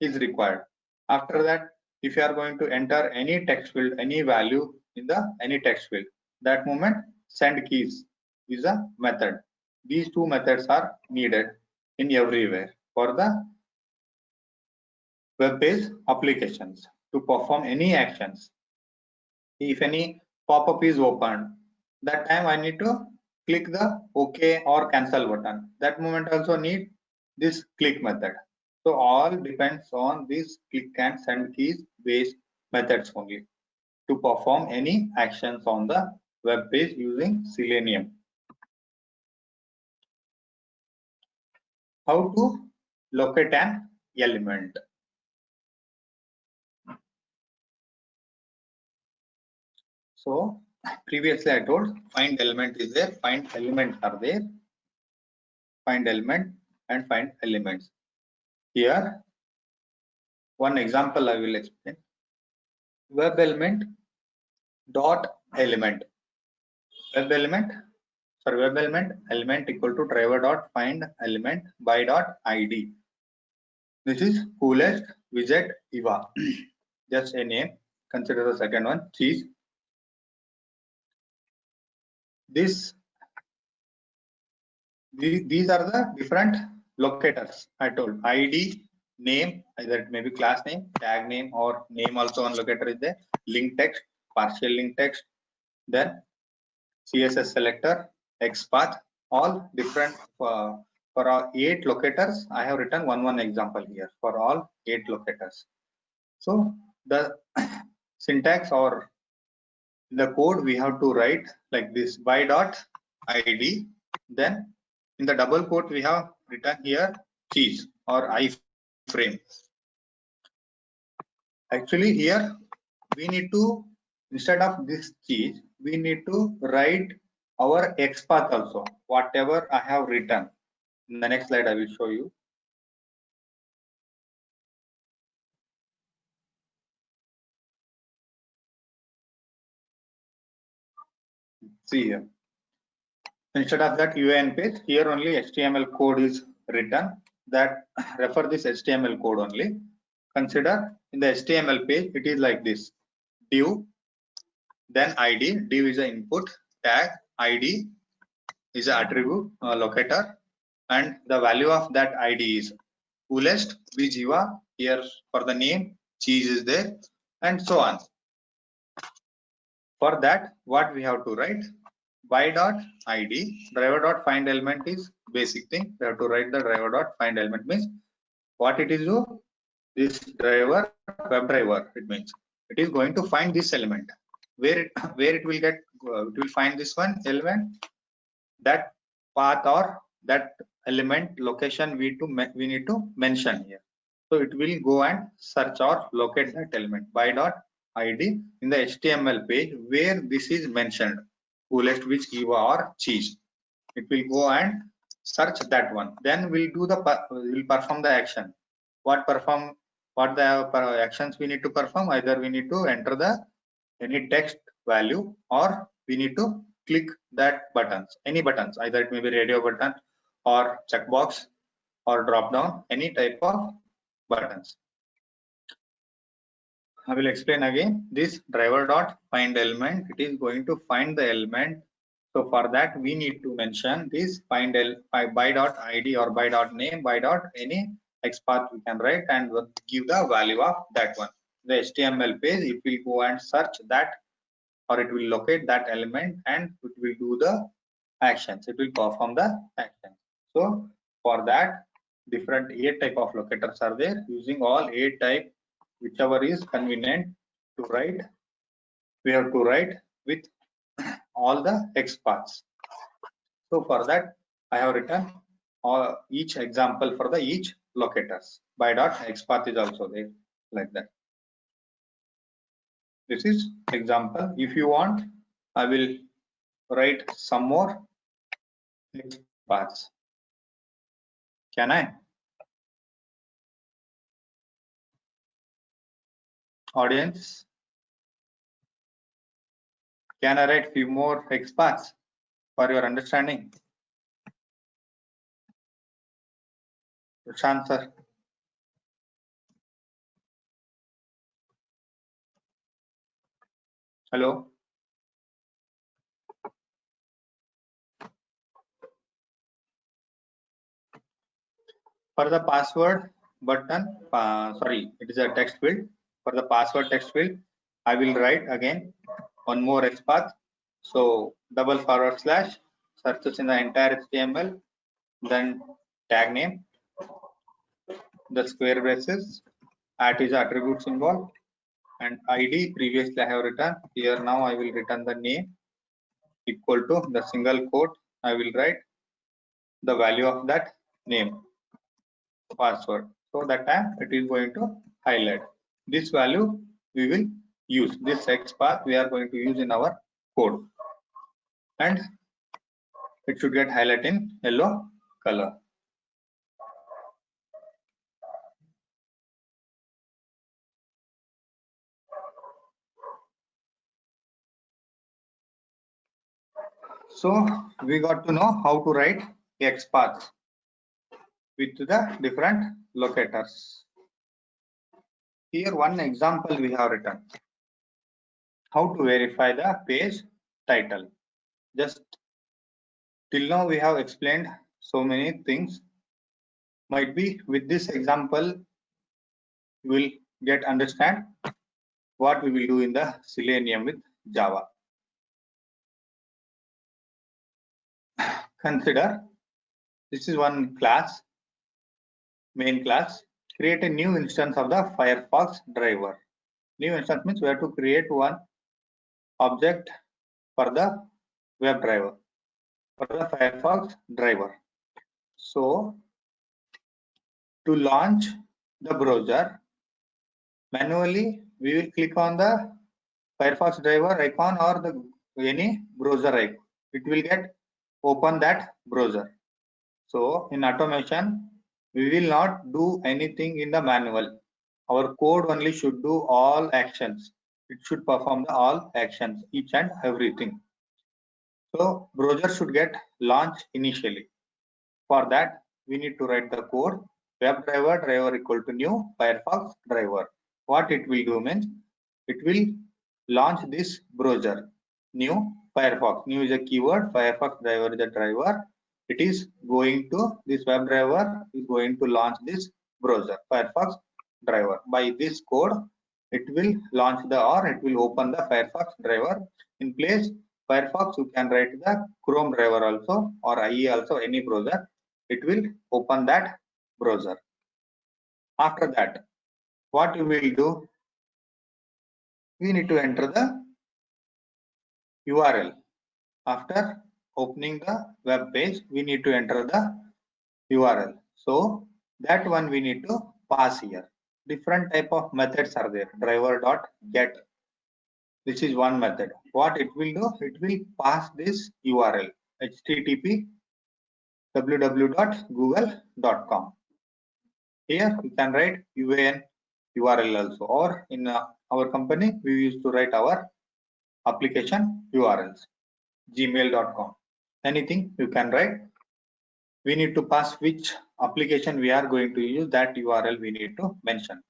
is required. After that, if you are going to enter any text field, any value in the any text field, that moment send keys is a method. These two methods are needed in everywhere for the web based applications to perform any actions. If any pop-up is opened, that time I need to click the OK or cancel button. That moment also need this click method. So all depends on this click and send keys based methods only to perform any actions on the web page using Selenium. How to locate an element? So previously I told find element is there, find elements are there, find element and find elements. Here one example I will explain. Web element dot element. Web element, for web element equal to driver dot find element by dot id. This is coolest widget Eva. Just a name. Consider the second one, cheese. These are the different locators I told. ID, name, either it may be class name, tag name, or name also one locator is there, link text, partial link text, then CSS selector, XPath, all different for our 8 locators. I have written one example here for all 8 locators. So the syntax or the code we have to write like this: by dot id, then in the double quote we have written here cheese or iframe. Actually here we need to, instead of this cheese, we need to write our XPath also, whatever I have written. In the next slide I will show you. See here, instead of that UAN page, here only HTML code is written. That refer this HTML code only. Consider in the HTML page it is like this: div, then id, div is the input, tag, id is the attribute locator, and the value of that id is coolest with Jiva. Here for the name cheese is there, and so on. For that, what we have to write: by dot id, driver dot find element is basic thing. We have to write the driver dot find element, means what it is do. This driver, web driver, it means it is going to find this element. Where it will get, it will find this one element, that path or that element location we need to mention here. So it will go and search or locate that element by dot id in the HTML page where this is mentioned, coolest with Eva or cheese. It will go and search that one. Then we'll perform the action. What the actions we need to perform? Either we need to enter the any text value, or we need to click that buttons, any buttons, either it may be radio button or checkbox or drop down, any type of buttons. I will explain again. This driver dot find element, it is going to find the element. So for that we need to mention this find by dot id or by dot name, by dot any XPath we can write and give the value of that one. The HTML page, it will go and search that, or it will locate that element and it will do the actions. It will perform the actions. So for that, different 8 type of locators are there. Using all 8 type, whichever is convenient to write, we have to write with all the XPaths. So for that, I have written each example for the each locators. By dot XPath is also there, like that. This is example. If you want, I will write some more XPaths. Can I? Audience, can I write few more XPaths for your understanding? Prashant sir. Hello. For the password button, sorry, it is a text field. For the password text field, I will write again one more XPath. So double / searches in the entire HTML, then tag name, the square braces, at is attribute symbol, and ID previously I have written. Here now I will return the name equal to the single quote. I will write the value of that name, password. So that time it is going to highlight. This value we will use. This XPath we are going to use in our code, and it should get highlighted in yellow color. So we got to know how to write XPath with the different locators. Here one example we have written. How to verify the page title. Just till now we have explained so many things. Might be with this example you will get understand what we will do in the Selenium with Java. Consider this is one class, main class. Create a new instance of the Firefox driver. New instance means we have to create one object for the web driver, for the Firefox driver. So to launch the browser, manually we will click on the Firefox driver icon or the any browser icon. It will get open that browser. So in automation, we will not do anything in the manual. Our code only should do all actions. It should perform the all actions, each and everything. So browser should get launched initially. For that, we need to write the code driver equal to new Firefox driver. What it will do means it will launch this browser, new Firefox. New is a keyword, Firefox driver is a driver. It is going to, this web driver is going to launch this browser, Firefox driver. By this code, it will launch the, or it will open the Firefox driver. In place Firefox, you can write the Chrome driver also, or IE also, any browser. It will open that browser. After that, what you will do, we need to enter the URL. After opening the web page, we need to enter the URL. So that one we need to pass here. Different type of methods are there. Driver.get. This is one method. What it will do, it will pass this URL, http www.google.com. Here you can write UAN URL also, or in our company we used to write our application URLs, gmail.com. Anything you can write. We need to pass which application we are going to use, that URL we need to mention.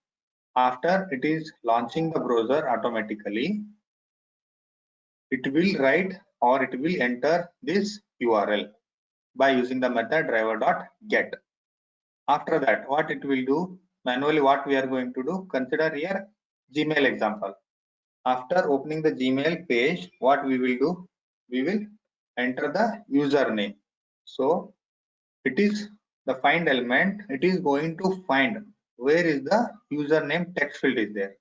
After it is launching the browser automatically, it will write or it will enter this URL by using the method driver.get. After that, what it will do, manually what we are going to do, consider here Gmail example. After opening the Gmail page, what we will do, we will enter the username. So it is the find element, it is going to find where is the username text field is there.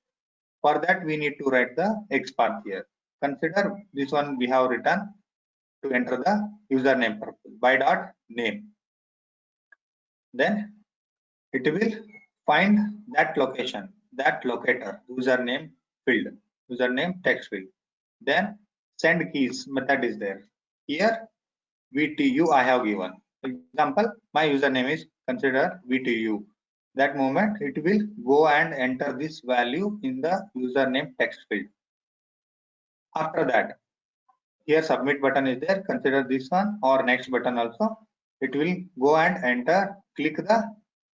For that we need to write the XPath here. Consider this one we have written to enter the username purpose by dot name. Then it will find that location, that locator, username field, username text field. Then send keys method is there. Here VTU I have given. Example, my username is consider VTU. That moment it will go and enter this value in the username text field. After that, here submit button is there. Consider this one, or next button also. It will go and enter, click the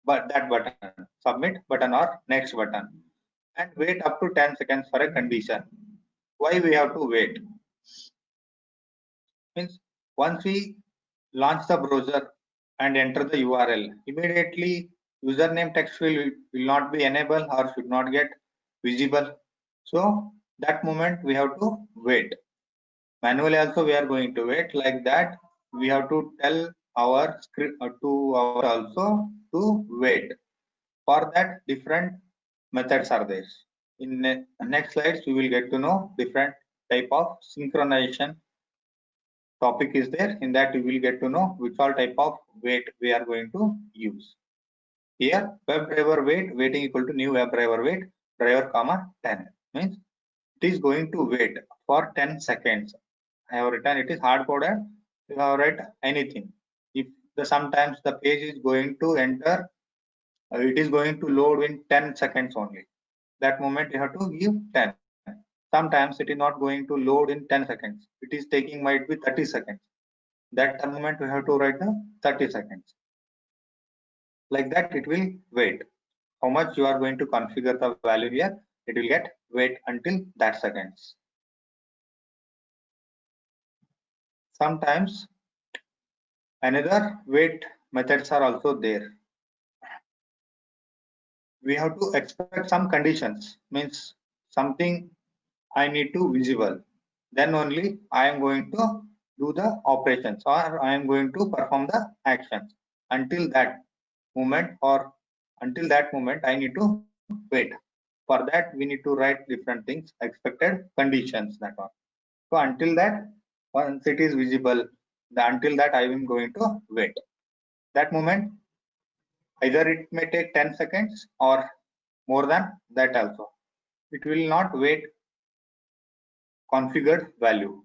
that button, submit button or next button, and wait up to 10 seconds for a condition. Why we have to wait? Means once we launch the browser and enter the URL, immediately username text field will not be enabled or should not get visible. So that moment we have to wait. Manually also we are going to wait. Like that we have to tell our script to our also to wait. For that different methods are there. In next slides we will get to know different type of synchronization topic is there. In that we will get to know which all type of wait we are going to use. Here web driver waiting equal to new web driver wait driver comma 10 means it is going to wait for 10 seconds. I have written it is hard coded. You have write anything. If sometimes the page is going to enter, it is going to load in 10 seconds only. That moment you have to give 10. Sometimes it is not going to load in 10 seconds. It is taking might be 30 seconds. That moment we have to write the 30 seconds. Like that it will wait. How much you are going to configure the value here, it will get wait until that seconds. Sometimes another wait methods are also there. we have to expect some conditions, means something I need to visible. Then only I am going to do the operations, or I am going to perform the actions. Until that moment I need to wait. For that we need to write different things, expected conditions, that one. So until that, once it is visible, until that I am going to wait. That moment, either it may take 10 seconds or more than that also. It will not wait configured value.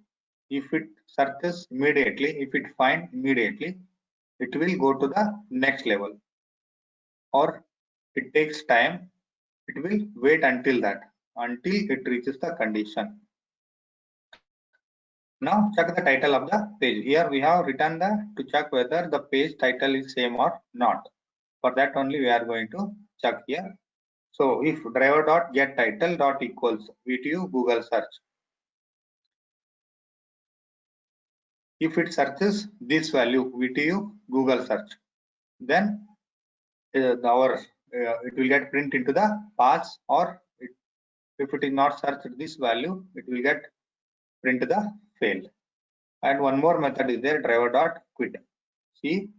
If it searches immediately, if it finds immediately, it will go to the next level. Or it takes time, it will wait until it reaches the condition. Now check the title of the page. Here we have written to check whether the page title is same or not. For that only we are going to check here. So if driver.getTitle equals VTU Google search. If it searches this value VTU Google search, then it will get print into the pass, or if it is not searched this value, it will get print the failed. And one more method is there, driver.quit. See,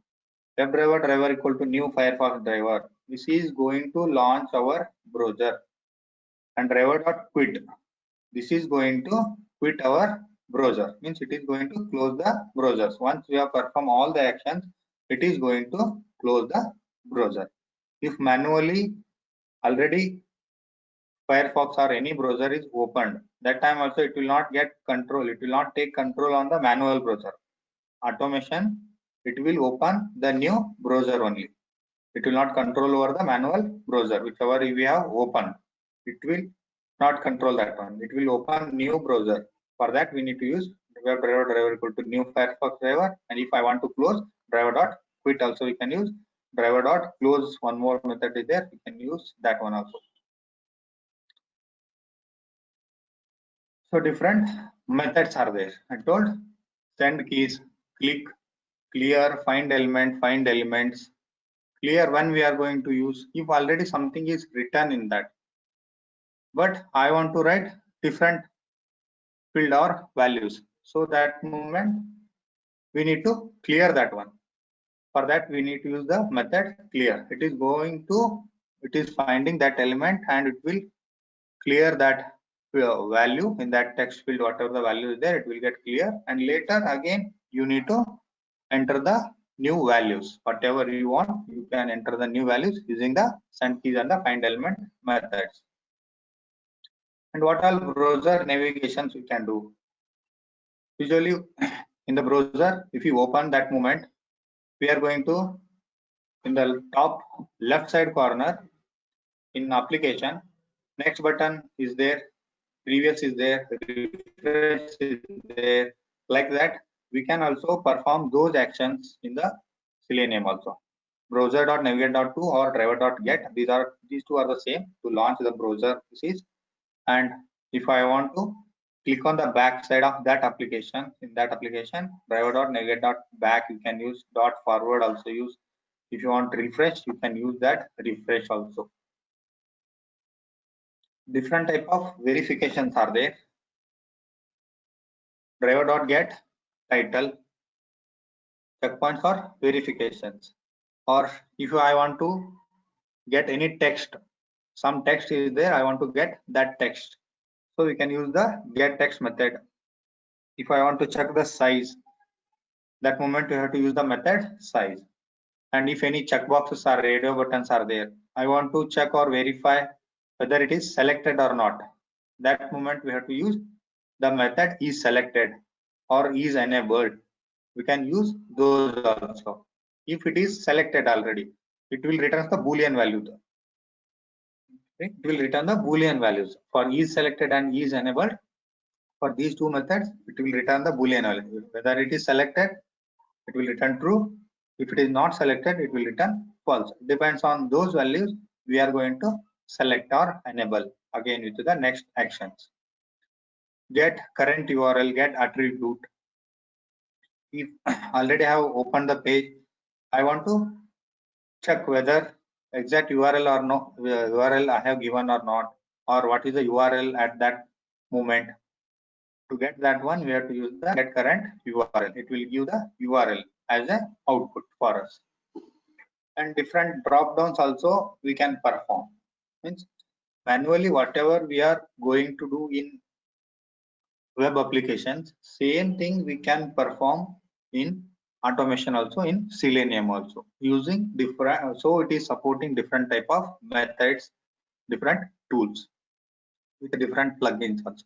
WebDriver driver equal to new Firefox driver. This is going to launch our browser. And driver.quit. This is going to quit our browser. Means it is going to close the browsers. Once we have performed all the actions, it is going to close the browser. If manually already Firefox or any browser is opened, that time also it will not get control. It will not take control on the manual browser. Automation, it will open the new browser only. It will not control over the manual browser, whichever we have opened. It will not control that one. It will open new browser. For that, we need to use WebDriver driver equal to new Firefox driver. And if I want to close driver.quit, also we can use driver.close. One more method is there. We can use that one also. So different methods are there. I told send keys, click, clear, find elements. Clear when we are going to use if already something is written in that, but I want to write different field or values. So that moment we need to clear that one. For that we need to use the method clear. It is finding that element and it will clear that value in that text field. Whatever the value is there, it will get clear, and later again you need to enter the new values. Whatever you want, you can enter the new values using the send keys and the find element methods. And what all browser navigations we can do? Usually in the browser, if you open that moment, we are going to, in the top left side corner in application, next button is there, previous is there, refresh is there. Like that, we can also perform those actions in the Selenium also. Browser.navigate.to or driver.get, these two are the same to launch the browser. And if I want to click on the back side of that application, in that application, driver.navigate.back, you can use .forward also use. If you want to refresh, you can use that refresh also. Different type of verifications are there. Driver.get title, checkpoints for verifications. Or if I want to get any text, some text is there, I want to get that text. So we can use the get text method. If I want to check the size, that moment you have to use the method size. And if any checkboxes or radio buttons are there, I want to check or verify whether it is selected or not. That moment we have to use the method is selected or is enabled. We can use those also. If it is selected already, it will return the Boolean value. It will return the Boolean values for is selected and is enabled. For these two methods, it will return the Boolean value. Whether it is selected, it will return true. If it is not selected, it will return false. It depends on those values we are going to select or enable again with the next actions. Get current URL, get attribute. If already have opened the page, I want to check whether exact URL or no URL I have given or not, or what is the URL at that moment. To get that one, we have to use the get current URL. It will give the URL as an output for us. And different drop downs also we can perform. Means manually whatever we are going to do in web applications, same thing we can perform in automation also, in Selenium also, using different, so it is supporting different type of methods, different tools with different plugins also.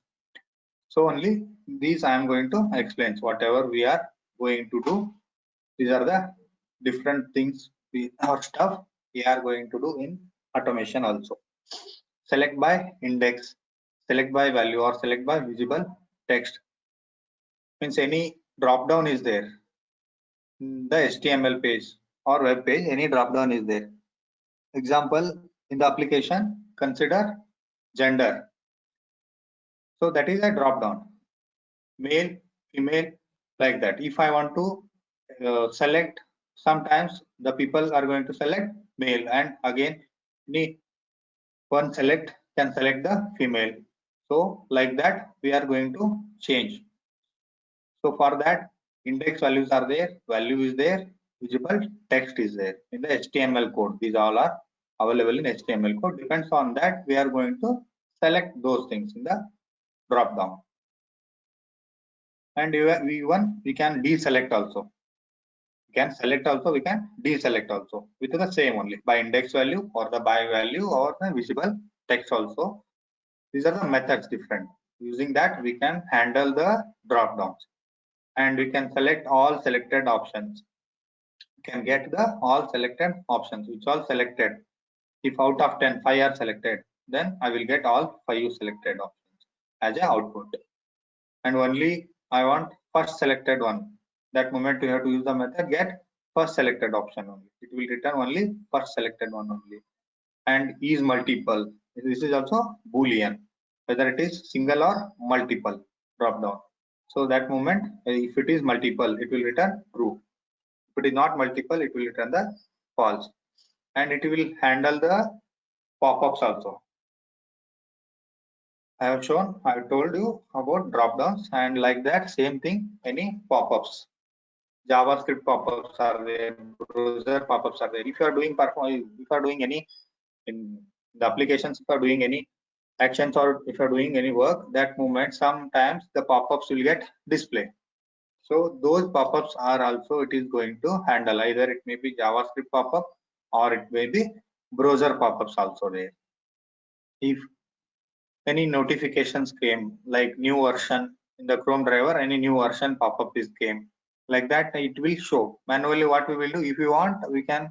So only these I am going to explain. Whatever we are going to do, these are the different things or stuff we are going to do in automation also. Select by index, select by value, or select by visible text. Means any drop down is there in the HTML page or web page, any drop down is there. Example, in the application, consider gender. So that is a drop down, male, female, like that. If I want to select, sometimes the people are going to select male, and again any one select can select the female. So like that we are going to change. So for that, index values are there, value is there, visible text is there in the HTML code. These all are available in HTML code. Depends on that, we are going to select those things in the drop down. And we can deselect also. We can select also, we can deselect also with the same only by index value or the by value or the visible text also. These are the methods different. Using that we can handle the drop downs, and we can select all selected options. You can get the all selected options which all selected. If out of 10 5 are selected, then I will get all 5 selected options as a output. And only I want first selected one. That moment you have to use the method get first selected option only. It will return only first selected one only. And is multiple. This is also Boolean, whether it is single or multiple drop down. So that moment, if it is multiple, it will return true. If it is not multiple, it will return the false. And it will handle the pop-ups also. I have told you about drop downs, and like that same thing, any pop-ups. JavaScript pop-ups are there, browser pop-ups are there. If you are doing any in the applications, if you are doing any actions or if you are doing any work, that moment sometimes the pop-ups will get display. So those pop-ups are also it is going to handle. Either it may be JavaScript pop-up or it may be browser pop-ups also there. If any notifications came, like new version in the Chrome driver, any new version pop-up is came, like that it will show. Manually what we will do, if you want, we can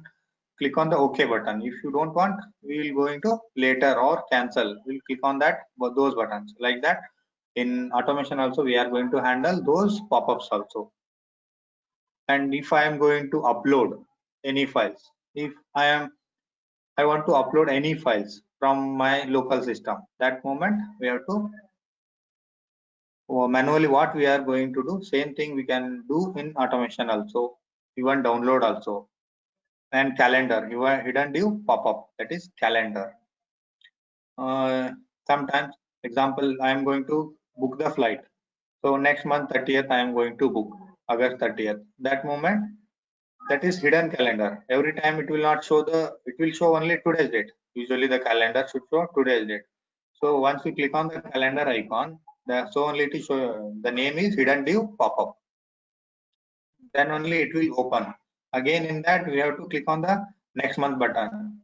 click on the OK button. If you don't want, we will go into later or cancel. We'll click on that, those buttons. Like that, in automation also we are going to handle those pop-ups also. And if I am going to upload any files, if I want to upload any files from my local system, that moment we have to manually what we are going to do, same thing we can do in automation also, even download also. And calendar, you are hidden div pop-up, that is calendar. Sometimes, example, I am going to book the flight. So next month 30th I am going to book, August 30th. That moment, that is hidden calendar. Every time it will not show it will show only today's date. Usually the calendar should show today's date. So once we click on the calendar icon, so only it is show, the name is hidden div pop-up. Then only it will open. Again in that we have to click on the next month button,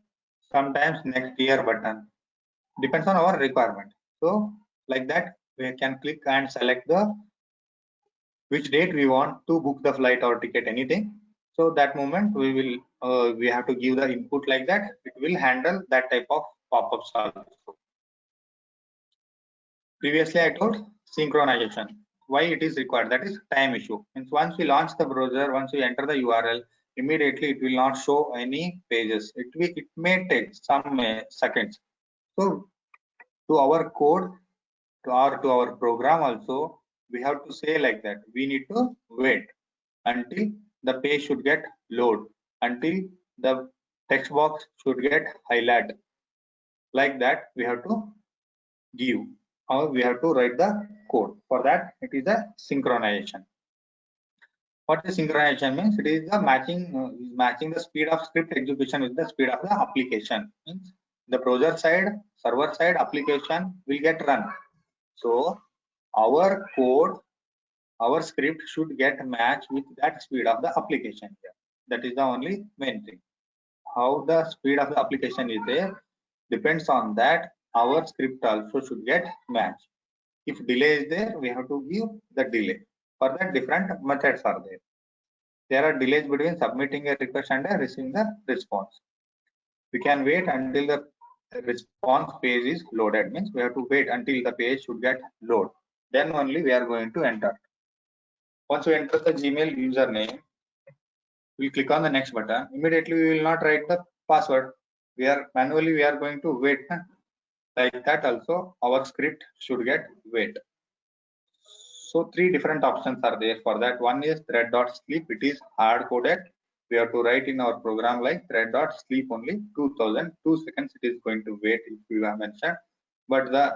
sometimes next year button, depends on our requirement. So like that we can click and select the which date we want to book the flight or ticket, anything. So that moment we will we have to give the input, like that it will handle that type of pop-ups also. Previously I told synchronization, why it is required, that is time issue. Means once we launch the browser, once we enter the URL, immediately it will not show any pages. It may take some seconds. So to our code or to our program also, we have to say like that, we need to wait until the page should get load, until the text box should get highlighted. Like that, we have to give, or we have to write the code. For that, it is a synchronization. What is synchronization means? It is the matching the speed of script execution with the speed of the application. Means the browser side, server side application will get run. So our code, our script should get matched with that speed of the application here. That is the only main thing. How the speed of the application is there depends on that. Our script also should get matched. If delay is there, we have to give the delay. For that, different methods are there. There are delays between submitting a request and receiving the response. We can wait until the response page is loaded. Means we have to wait until the page should get load. Then only we are going to enter. Once we enter the Gmail username, we'll click on the next button. Immediately we will not write the password. We are going to wait. Like that also our script should get wait. So 3 different options are there for that. One is thread.sleep. It is hard coded. We have to write in our program like thread.sleep only 2002 seconds. It is going to wait if you have mentioned. But the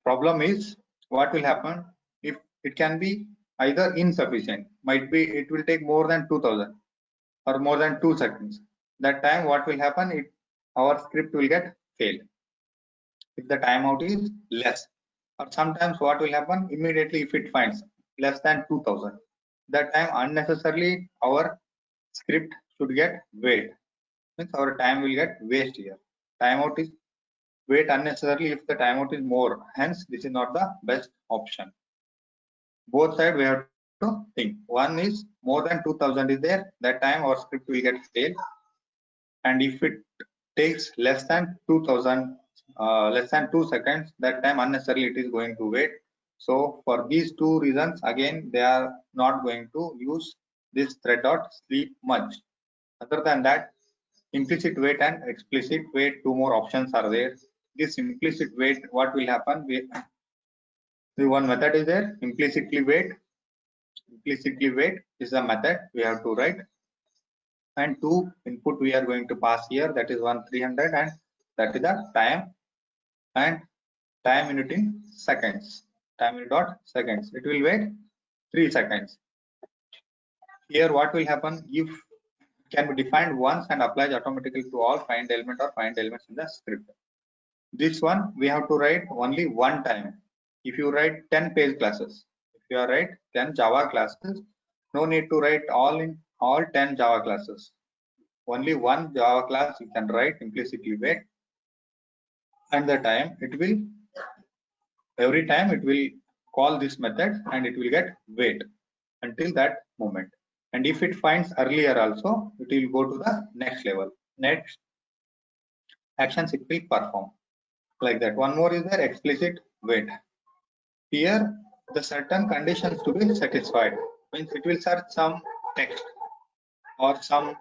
problem is what will happen if it can be either insufficient. Might be it will take more than 2000 or more than 2 seconds. That time what will happen? Our script will get failed. If the timeout is less. Or sometimes what will happen immediately if it finds less than 2000, that time unnecessarily our script should get wait, means our time will get waste here. Timeout is wait unnecessarily if the timeout is more, hence this is not the best option. Both sides we have to think. One is more than 2000 is there, that time our script will get failed, and if it takes less than 2000 less than 2 seconds, that time unnecessarily it is going to wait. So for these 2 reasons, again they are not going to use this thread.sleep much. Other than that, implicit wait and explicit wait, 2 more options are there. This implicit wait, what will happen? The one method is there, implicitly wait. Implicitly wait is a method we have to write, and 2 input we are going to pass here, that is 300, and that is the time, and time unit in seconds. Time unit dot seconds. It will wait 3 seconds. Here what will happen? If can be defined once and applied automatically to all find element or find elements in the script. This one we have to write only one time. If you write 10 page classes, if you are write 10 Java classes, no need to write all 10 Java classes. Only one Java class you can write, implicitly wait, and the time it will, every time it will call this method and it will get wait until that moment. And if it finds earlier also, it will go to the next level. Next actions it will perform. Like that. One more is there, explicit wait. Here the certain conditions to be satisfied. Means it will search some text or some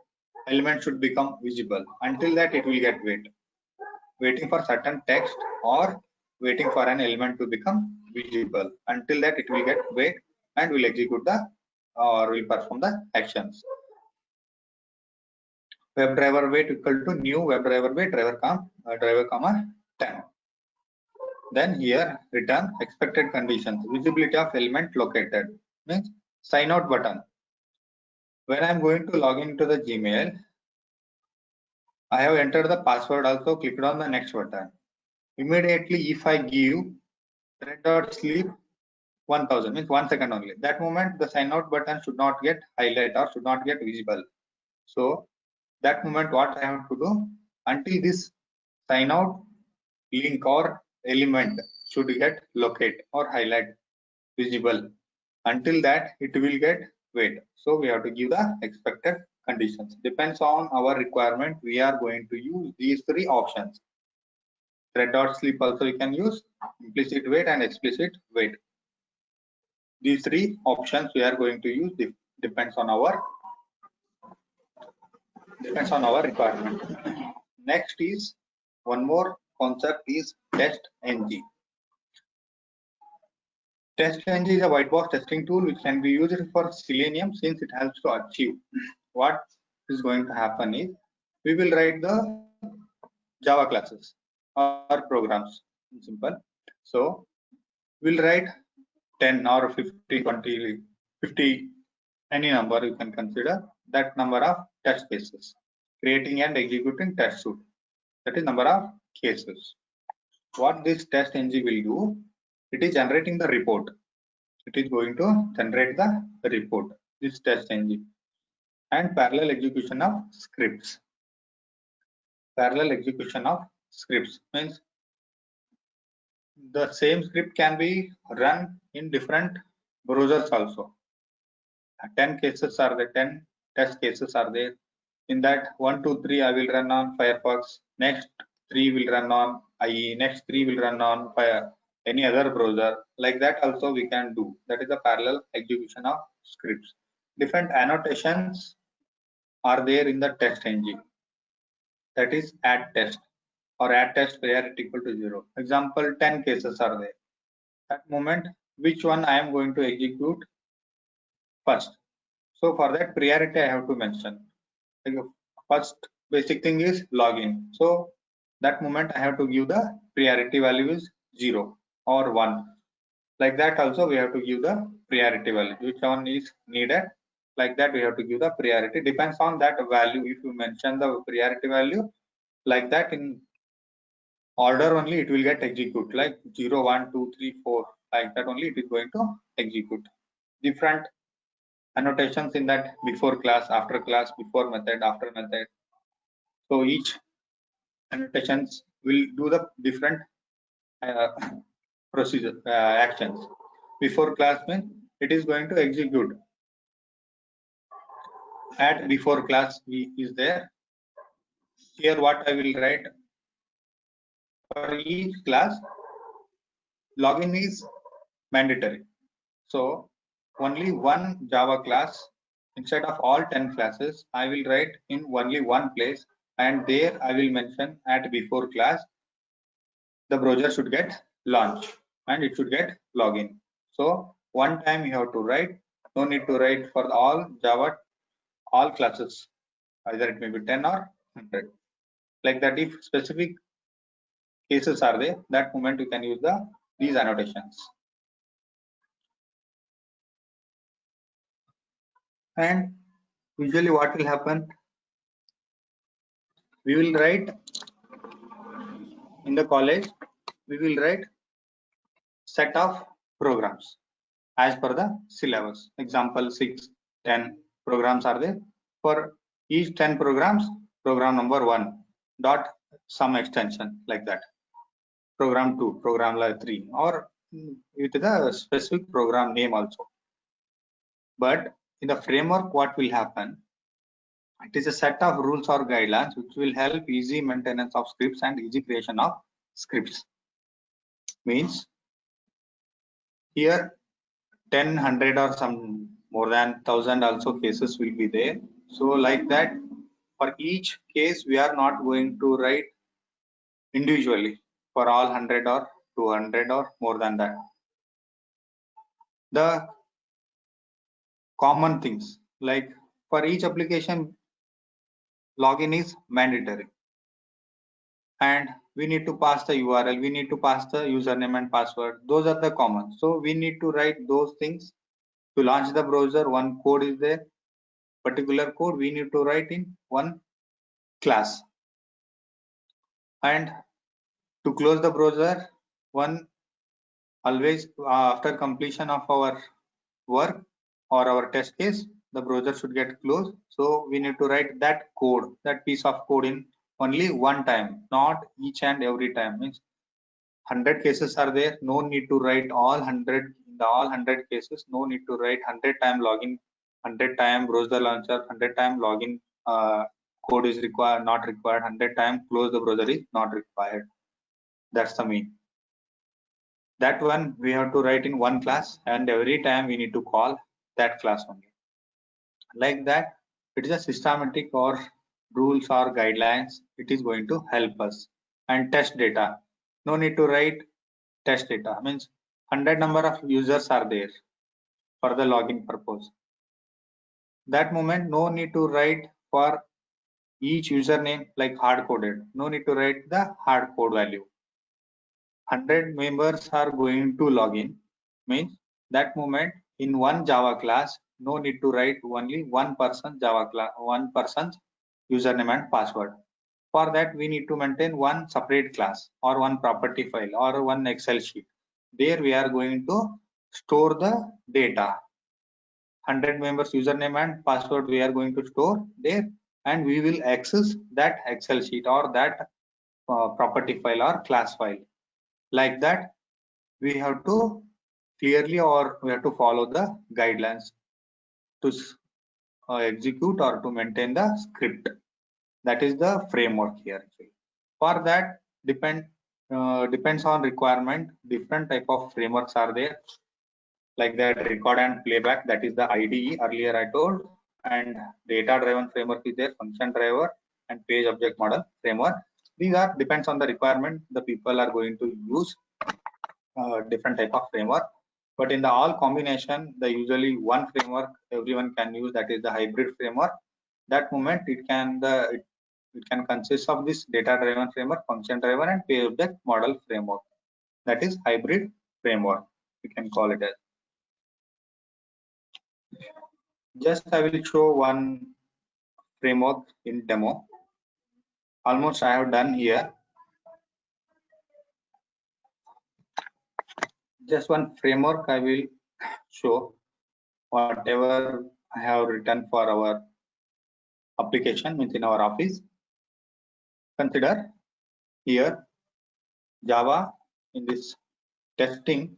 element should become visible. Until that it will get wait. Waiting for certain text or waiting for an element to become visible. Until that it will get wait and will execute the or will perform the actions. WebDriver wait equal to new WebDriver wait driver comma 10. Then here return expected conditions, visibility of element located, means sign out button. When I'm going to log into the Gmail, I have entered the password, also clicked on the next button. Immediately if I give thread.sleep 1000, means 1 second only, that moment the sign out button should not get highlighted or should not get visible. So that moment what I have to do, until this sign out link or element should get locate or highlight visible, until that it will get wait. So we have to give the expected conditions. Depends on our requirement, we are going to use these 3 options. Thread.sleep also we can use, implicit wait and explicit wait. These 3 options we are going to use, depends on our requirement. Next is one more concept is TestNG. TestNG is a white box testing tool which can be used for Selenium since it helps to achieve what is going to happen is we will write the Java classes or programs in simple. So we'll write 10 or 50, 20, 50, any number you can consider that number of test cases, creating and executing test suite. That is number of cases. What this test ng will do, it is generating the report. It is going to generate the report, this test ng, and parallel execution of scripts. Parallel execution of scripts means the same script can be run in different browsers also. 10 cases are there, 10 test cases are there. In that 1, 2, 3 I will run on Firefox, next 3 will run on IE, next 3 will run on any other browser. Like that also we can do. That is the parallel execution of scripts. Different annotations are there in the test ng. That is add test or add test priority equal to 0. Example, 10 cases are there. At moment, which one I am going to execute first? So for that priority I have to mention. First basic thing is login. So that moment I have to give the priority value is 0 or 1. Like that also we have to give the priority value. Which one is needed? Like that we have to give the priority. Depends on that value. If you mention the priority value, like that in order only it will get execute. Like 0, 1, 2, 3, 4. Like that only it is going to execute. Different annotations in that before class, after class, before method, after method. So each annotations will do the different procedure actions. Before class means it is going to execute. At before class is there. Here what I will write for each class, login is mandatory. So only one Java class instead of all 10 classes I will write in only one place, and there I will mention at before class the browser should get launch and it should get login. So one time you have to write, no need to write for all Java all classes, either it may be 10 or 100. Like that, if specific cases are there, that moment you can use these annotations. And usually what will happen, we will write in the college, we will write set of programs as per the syllabus. Example 6, 10 programs are there. For each 10 programs, program number 1 dot some extension, like that. Program 2, program 3, or with the specific program name also. But in the framework, what will happen? It is a set of rules or guidelines which will help easy maintenance of scripts and easy creation of scripts. Means here 10, 100 or some more than 1000 also cases will be there. So like that, for each case we are not going to write individually for all 100 or 200 or more than that. The common things, like for each application login is mandatory, and we need to pass the URL, we need to pass the username and password. Those are the common. So we need to write those things. To launch the browser, one code is there, particular code we need to write in one class. And to close the browser, one always after completion of our work or our test case, the browser should get closed. So we need to write that code, that piece of code in only one time, not each and every time. Means 100 cases are there, no need to write all 100. In the all 100 cases, no need to write 100 time login, 100 time browser launcher, 100 time login code is required, not required, 100 time close the browser is not required. That's the mean. That one we have to write in one class, and every time we need to call that class only. Like that, it is a systematic or rules or guidelines. It is going to help us. And test data, no need to write test data. Means 100 number of users are there for the login purpose. That moment no need to write for each username like hard coded. No need to write the hard code value. 100 members are going to log in, means that moment in one Java class, no need to write only one person Java class, one person's username and password. For that, we need to maintain one separate class or one property file or one Excel sheet. There we are going to store the data. 100 members username and password we are going to store there, and we will access that Excel sheet or that property file or class file. Like that, we have to clearly, or we have to follow the guidelines to execute or to maintain the script. That is the framework here. For that, depends on requirement. Different type of frameworks are there, like that record and playback, that is the IDE earlier I told, and data driven framework is there, function driver and page object model framework. These are depends on the requirement. The people are going to use different type of framework, but in the all combination, the usually one framework everyone can use, that is the hybrid framework. That moment it can consist of this data driven framework, function driven and page object model framework. That is hybrid framework, we can call it as. Just I will show one framework in demo. Almost I have done here. Just one framework I will show, whatever I have written for our application within our office. Consider here Java in this testing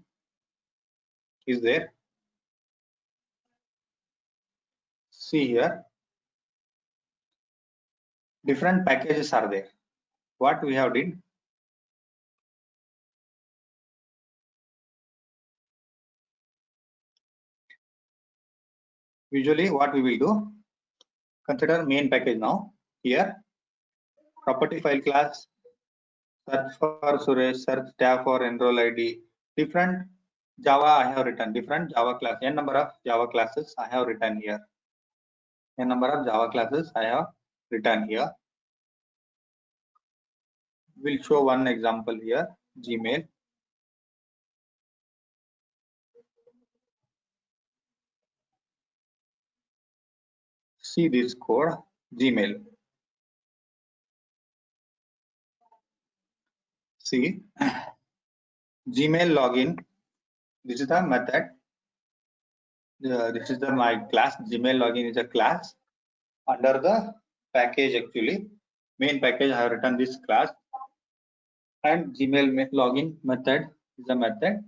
is there. See here, different packages are there. What we have did, usually what we will do, consider main package now. Here property file class, search for Suresh, search tab for enroll ID. Different Java I have written, different Java class, n number of Java classes I have written here. N number of Java classes I have written here. We'll show one example here, Gmail. See this code, Gmail. See, Gmail login. This is the method. This is my class. Gmail login is a class under the package. Actually, main package I have written this class, and Gmail login method is a method.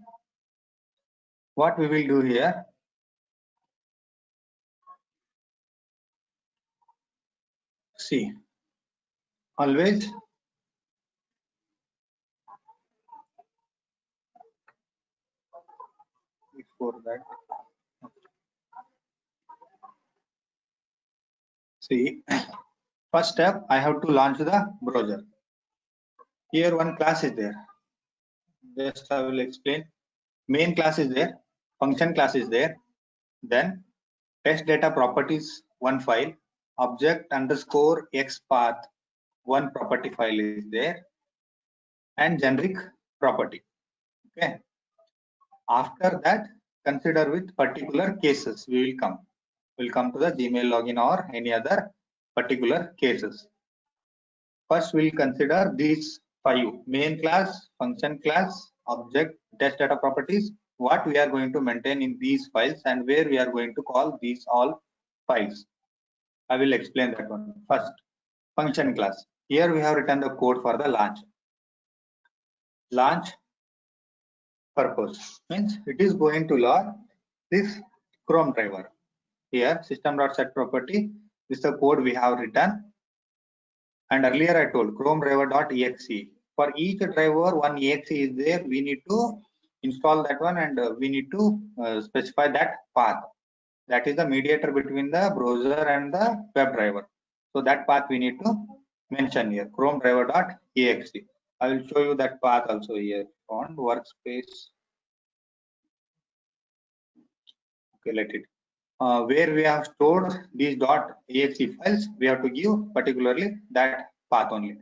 What we will do here, see, always before that, see, first step I have to launch the browser. Here one class is there. Just I will explain. Main class is there, function class is there, then test data properties one file, object underscore x path one property file is there, and generic property. Okay. After that, consider with particular cases we will come. We'll come to the Gmail login or any other particular cases. First, we'll consider these 5: main class, function class, object, test data properties, what we are going to maintain in these files and where we are going to call these all files. I will explain that one. First, function class. Here we have written the code for the launch. Launch purpose means it is going to launch this Chrome driver. Here system.set property, this is the code we have written. And earlier I told Chrome driver.exe. For each driver, one exe is there. We need to install that one, and we need to specify that path. That is the mediator between the browser and the web driver. So that path we need to mention here, Chrome driver.exe. I will show you that path also here on workspace. Okay, let it. where we have stored these .exe files, we have to give particularly that path only.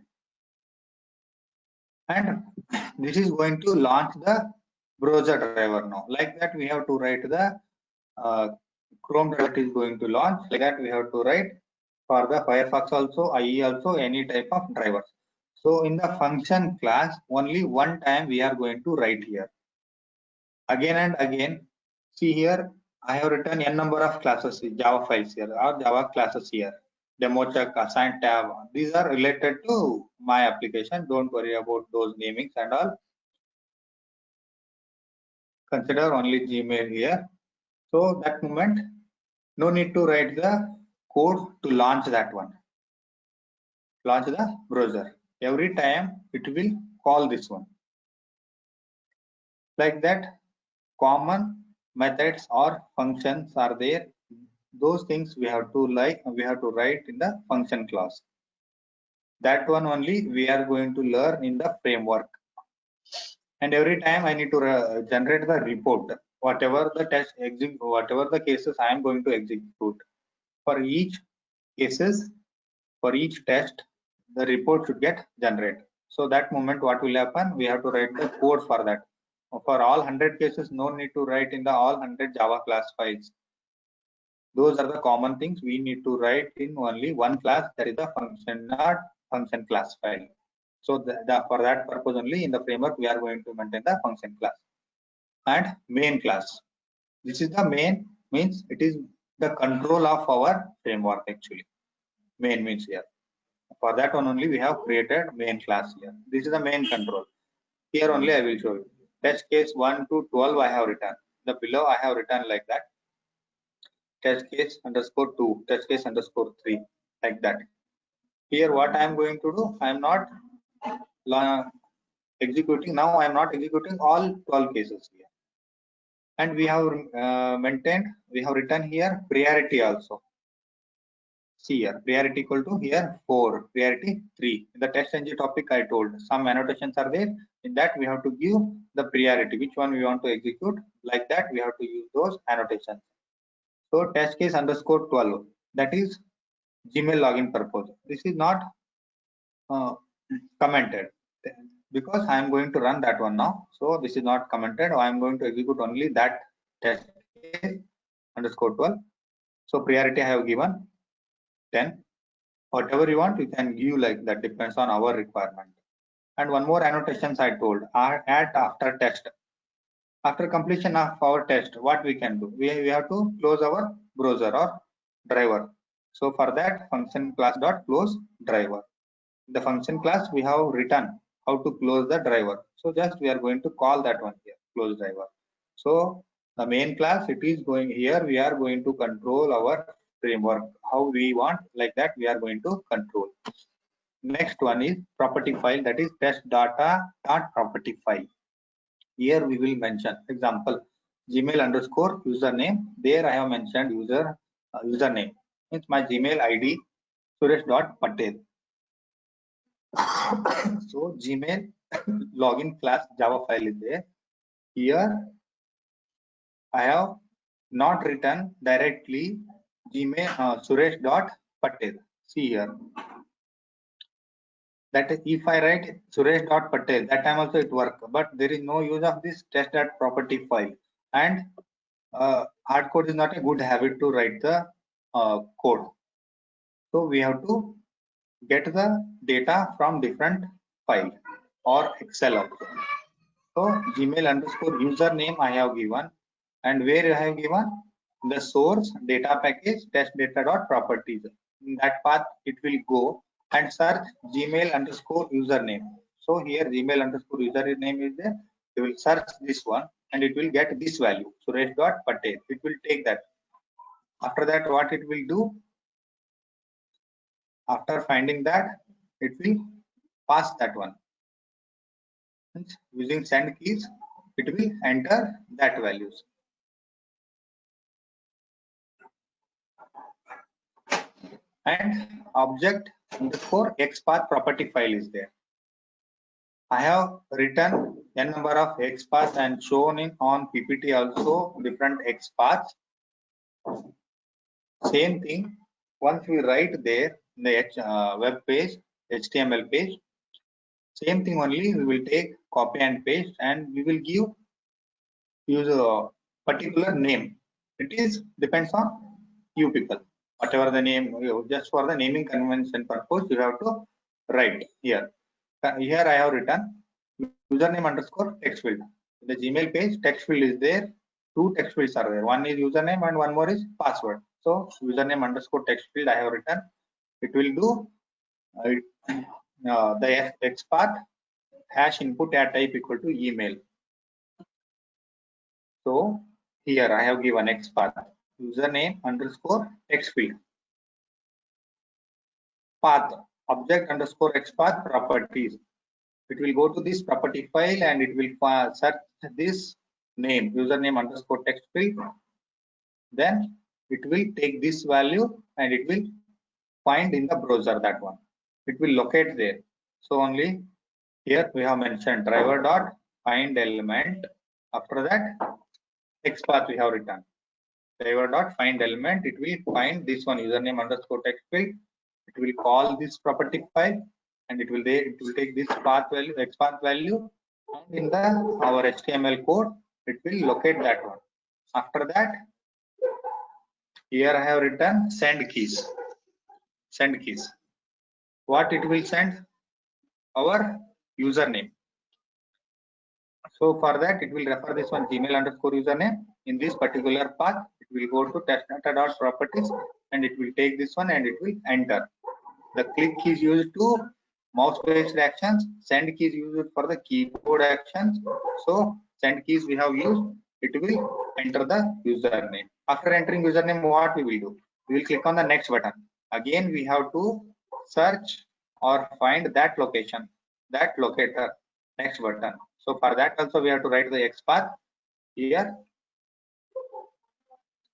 And this is going to launch the browser driver now. Like that, we have to write the Chrome driver is going to launch. Like that, we have to write for the Firefox also, IE also, any type of drivers. So in the function class, only one time we are going to write here. Again and again, see here, I have written n number of classes, Java files here, or Java classes here. Demo check, assign tab. These are related to my application. Don't worry about those namings and all. Consider only Gmail here. So that moment, no need to write the code to launch that one. Launch the browser. Every time it will call this one. Like that, common methods or functions are there. Those things we have to write in the function class. That one only we are going to learn in the framework. And every time I need to generate the report, whatever the test execute, whatever the cases I am going to execute. For each cases, for each test, the report should get generated. So that moment what will happen, we have to write the code for that. For all 100 cases, no need to write in the all 100 Java class files. Those are the common things we need to write in only one class, that is the function, not function class file. So for that purpose only in the framework we are going to maintain the function class. And main class. This is the main, means it is the control of our framework actually. Main means here. For that one only we have created main class here. This is the main control. Here only I will show you. Test case 1 to 12 I have written. The below I have written like that. Test case underscore 2, test case underscore 3, like that. Here what I am going to do, I am not executing, now I am not executing all 12 cases here. And we have we have written here priority also. See here, priority equal to here 4, priority 3. In the test ng topic I told, some annotations are there. In that we have to give the priority, which one we want to execute. Like that we have to use those annotations. So test case underscore 12, that is Gmail login purpose. This is not commented because I am going to run that one now. So this is not commented. I am going to execute only that test case underscore 12. So priority I have given 10. Whatever you want, you can give like that, depends on our requirement. And one more annotations I told, add after test. After completion of our test, what we can do? We have to close our browser or driver. So for that, function class dot close driver. The function class we have written how to close the driver. So just we are going to call that one here, close driver. So the main class, it is going here. We are going to control our framework how we want, like that we are going to control. Next one is property file, that is test data dot property file. Here we will mention example Gmail underscore username. There I have mentioned username, means my Gmail ID suresh.patel. So Gmail login class Java file is there. Here I have not written directly Gmail suresh.patel. See here, that if I write suresh.patel, that time also it work, but there is no use of this test.property file. And hard code is not a good habit to write the code. So we have to get the data from different file or Excel also. So Gmail underscore username I have given, and where I have given the source data package test data dot properties. In that path it will go and search Gmail underscore username. So here Gmail underscore username is there. It will search this one and it will get this value, suresh.patel. It will take that. After that, what it will do? After finding that, it will pass that one. Using send keys, it will enter that values. And object underscore XPath property file is there. I have written n number of XPaths and shown in on PPT also different XPaths. Same thing, once we write there in the web page, HTML page, same thing only, we will take copy and paste, and we will use a particular name. It is depends on you people. Whatever the name, just for the naming convention purpose, you have to write here. Here I have written username underscore text field. In the Gmail page, text field is there. Two text fields are there. One is username and one more is password. So username underscore text field I have written. It will do the XPath hash input at type equal to email. So here I have given XPath username underscore text field, path object underscore XPath properties. It will go to this property file and it will search this name username underscore text field. Then it will take this value and it will find in the browser that one. It will locate there. So only here we have mentioned driver dot find element. After that XPath we have written driver dot find element. It will find this one username underscore text field. It will call this property file and it will take this path value XPath value, and in the our HTML code it will locate that one. After that, here I have written send keys. Send keys. What it will send? Our username. So for that, it will refer this one Gmail underscore username. In this particular path, it will go to testdata.properties and it will take this one and it will enter. The click is used to mouse based actions. Send key is used for the keyboard actions. So send keys we have used. It will enter the username. After entering username, what we will do? We will click on the next button. Again, we have to search or find that location, that locator, next button. So for that also we have to write the XPath here,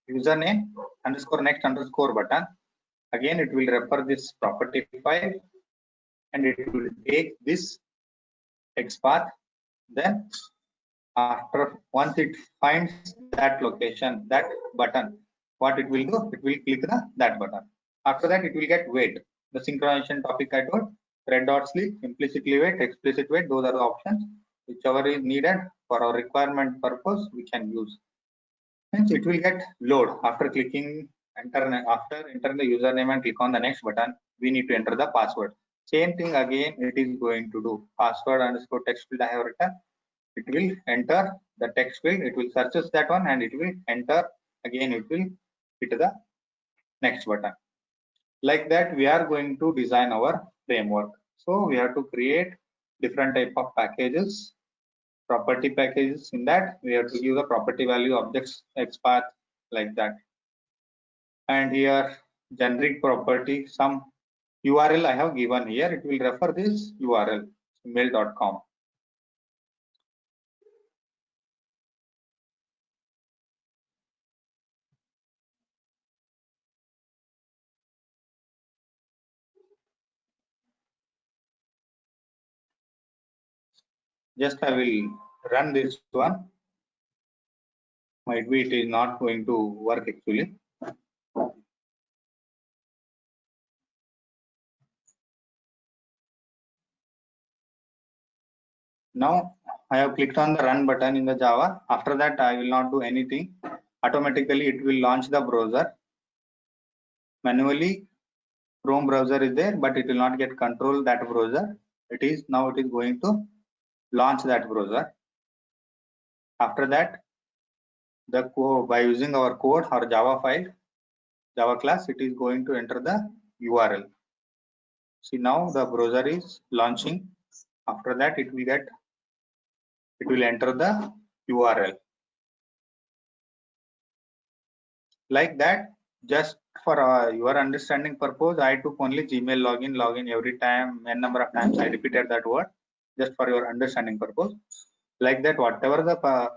username underscore next underscore button. Again, it will refer this property file and it will take this XPath. Then after once it finds that location, that button, what it will do? It will click that button. After that, it will get wait. The synchronization topic I told, red dot sleep, implicitly wait, explicit wait. Those are the options. Whichever is needed for our requirement purpose, we can use. Hence, it will get load after clicking enter. After entering the username and click on the next button, we need to enter the password. Same thing again, it is going to do password underscore text field I have written. It will enter the text field. It will searches that one and it will enter. Again, it will hit the next button. Like that, we are going to design our framework. So we have to create different type of packages, property packages. In that, we have to give the property value objects XPath like that. And here, generic property, some URL I have given here. It will refer this URL, mail.com. Just I will run this one. Might be it is not going to work actually. Now I have clicked on the run button in the Java. After that, I will not do anything. Automatically, it will launch the browser. Manually, Chrome browser is there, but it will not get control that browser. It is going to launch that browser. After that, the code by using our code or Java file, Java class, it is going to enter the URL. See, now the browser is launching. After that, it will enter the URL. Like that, just for your understanding purpose, I took only Gmail login every time, n number of times I repeated that word, just for your understanding purpose. Like that, whatever the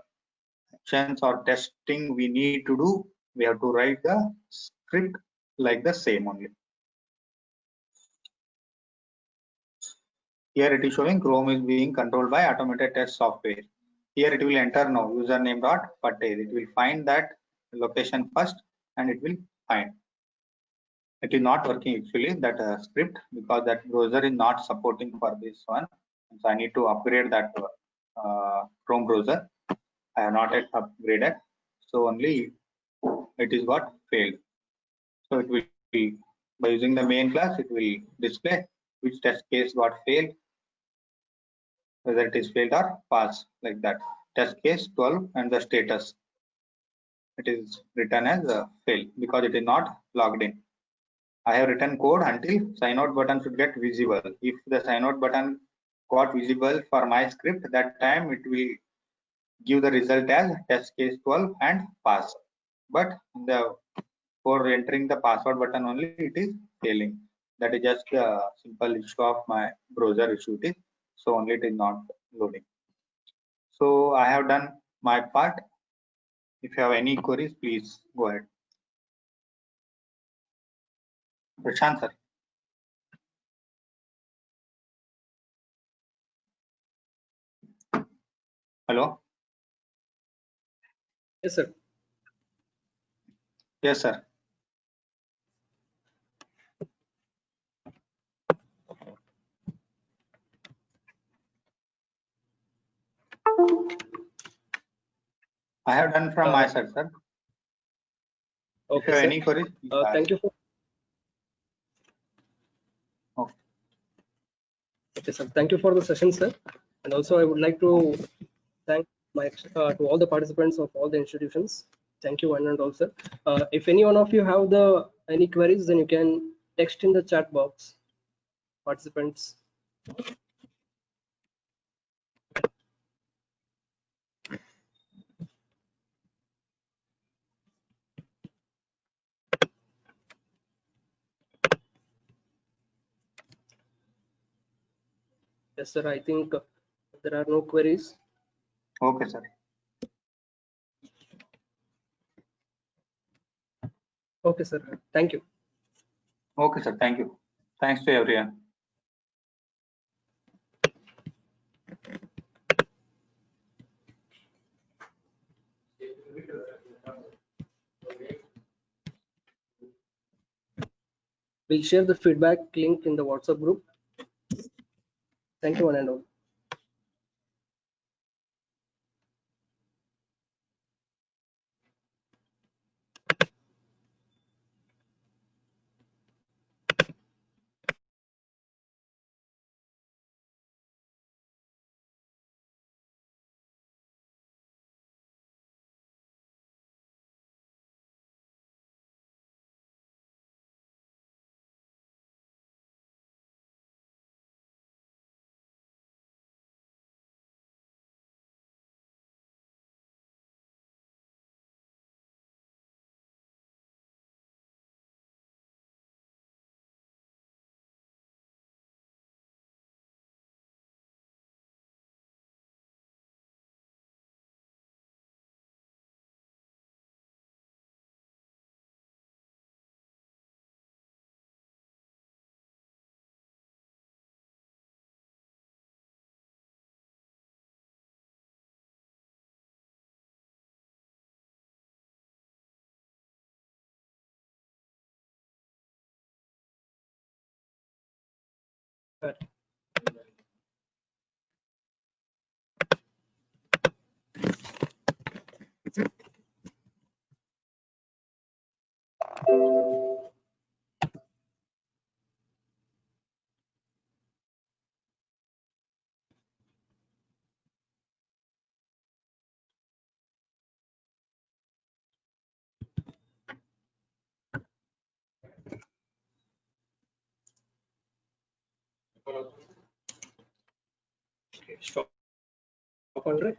actions or testing we need to do, we have to write the script like the same only. Here it is showing Chrome is being controlled by automated test software. Here it will enter now username dot patel. It will find that location first and it will find. It is not working actually, that script, because that browser is not supporting for this one. So I need to upgrade that Chrome browser. I have not yet upgraded, so only it is got failed. So it will be, by using the main class, it will display which test case got failed, whether it is failed or pass, like that. Test case 12 and the status. It is written as fail because it is not logged in. I have written code until sign out button should get visible. If the sign out button got visible for my script, that time it will give the result as test case 12 and pass. But for entering the password button only, it is failing. That is just a simple issue of my browser issue. It is so only it is not loading. So I have done my part. If you have any queries, please go ahead. Prashant sir. Hello. Yes, sir. Yes, sir. I have done from my side, sir. If Okay, you have sir. any queries, please ask. Thank you for. Okay. Okay, sir. Thank you for the session, sir. And also, I would like to thank my to all the participants of all the institutions. Thank you, one and all, sir. If any one of you have any queries, then you can text in the chat box, participants. Yes, sir. I think there are no queries. Okay, sir. Okay, sir. Thank you. Okay, sir. Thank you. Thanks to everyone. We'll share the feedback link in the WhatsApp group. Thank you, one and all. Right. Stop. 100.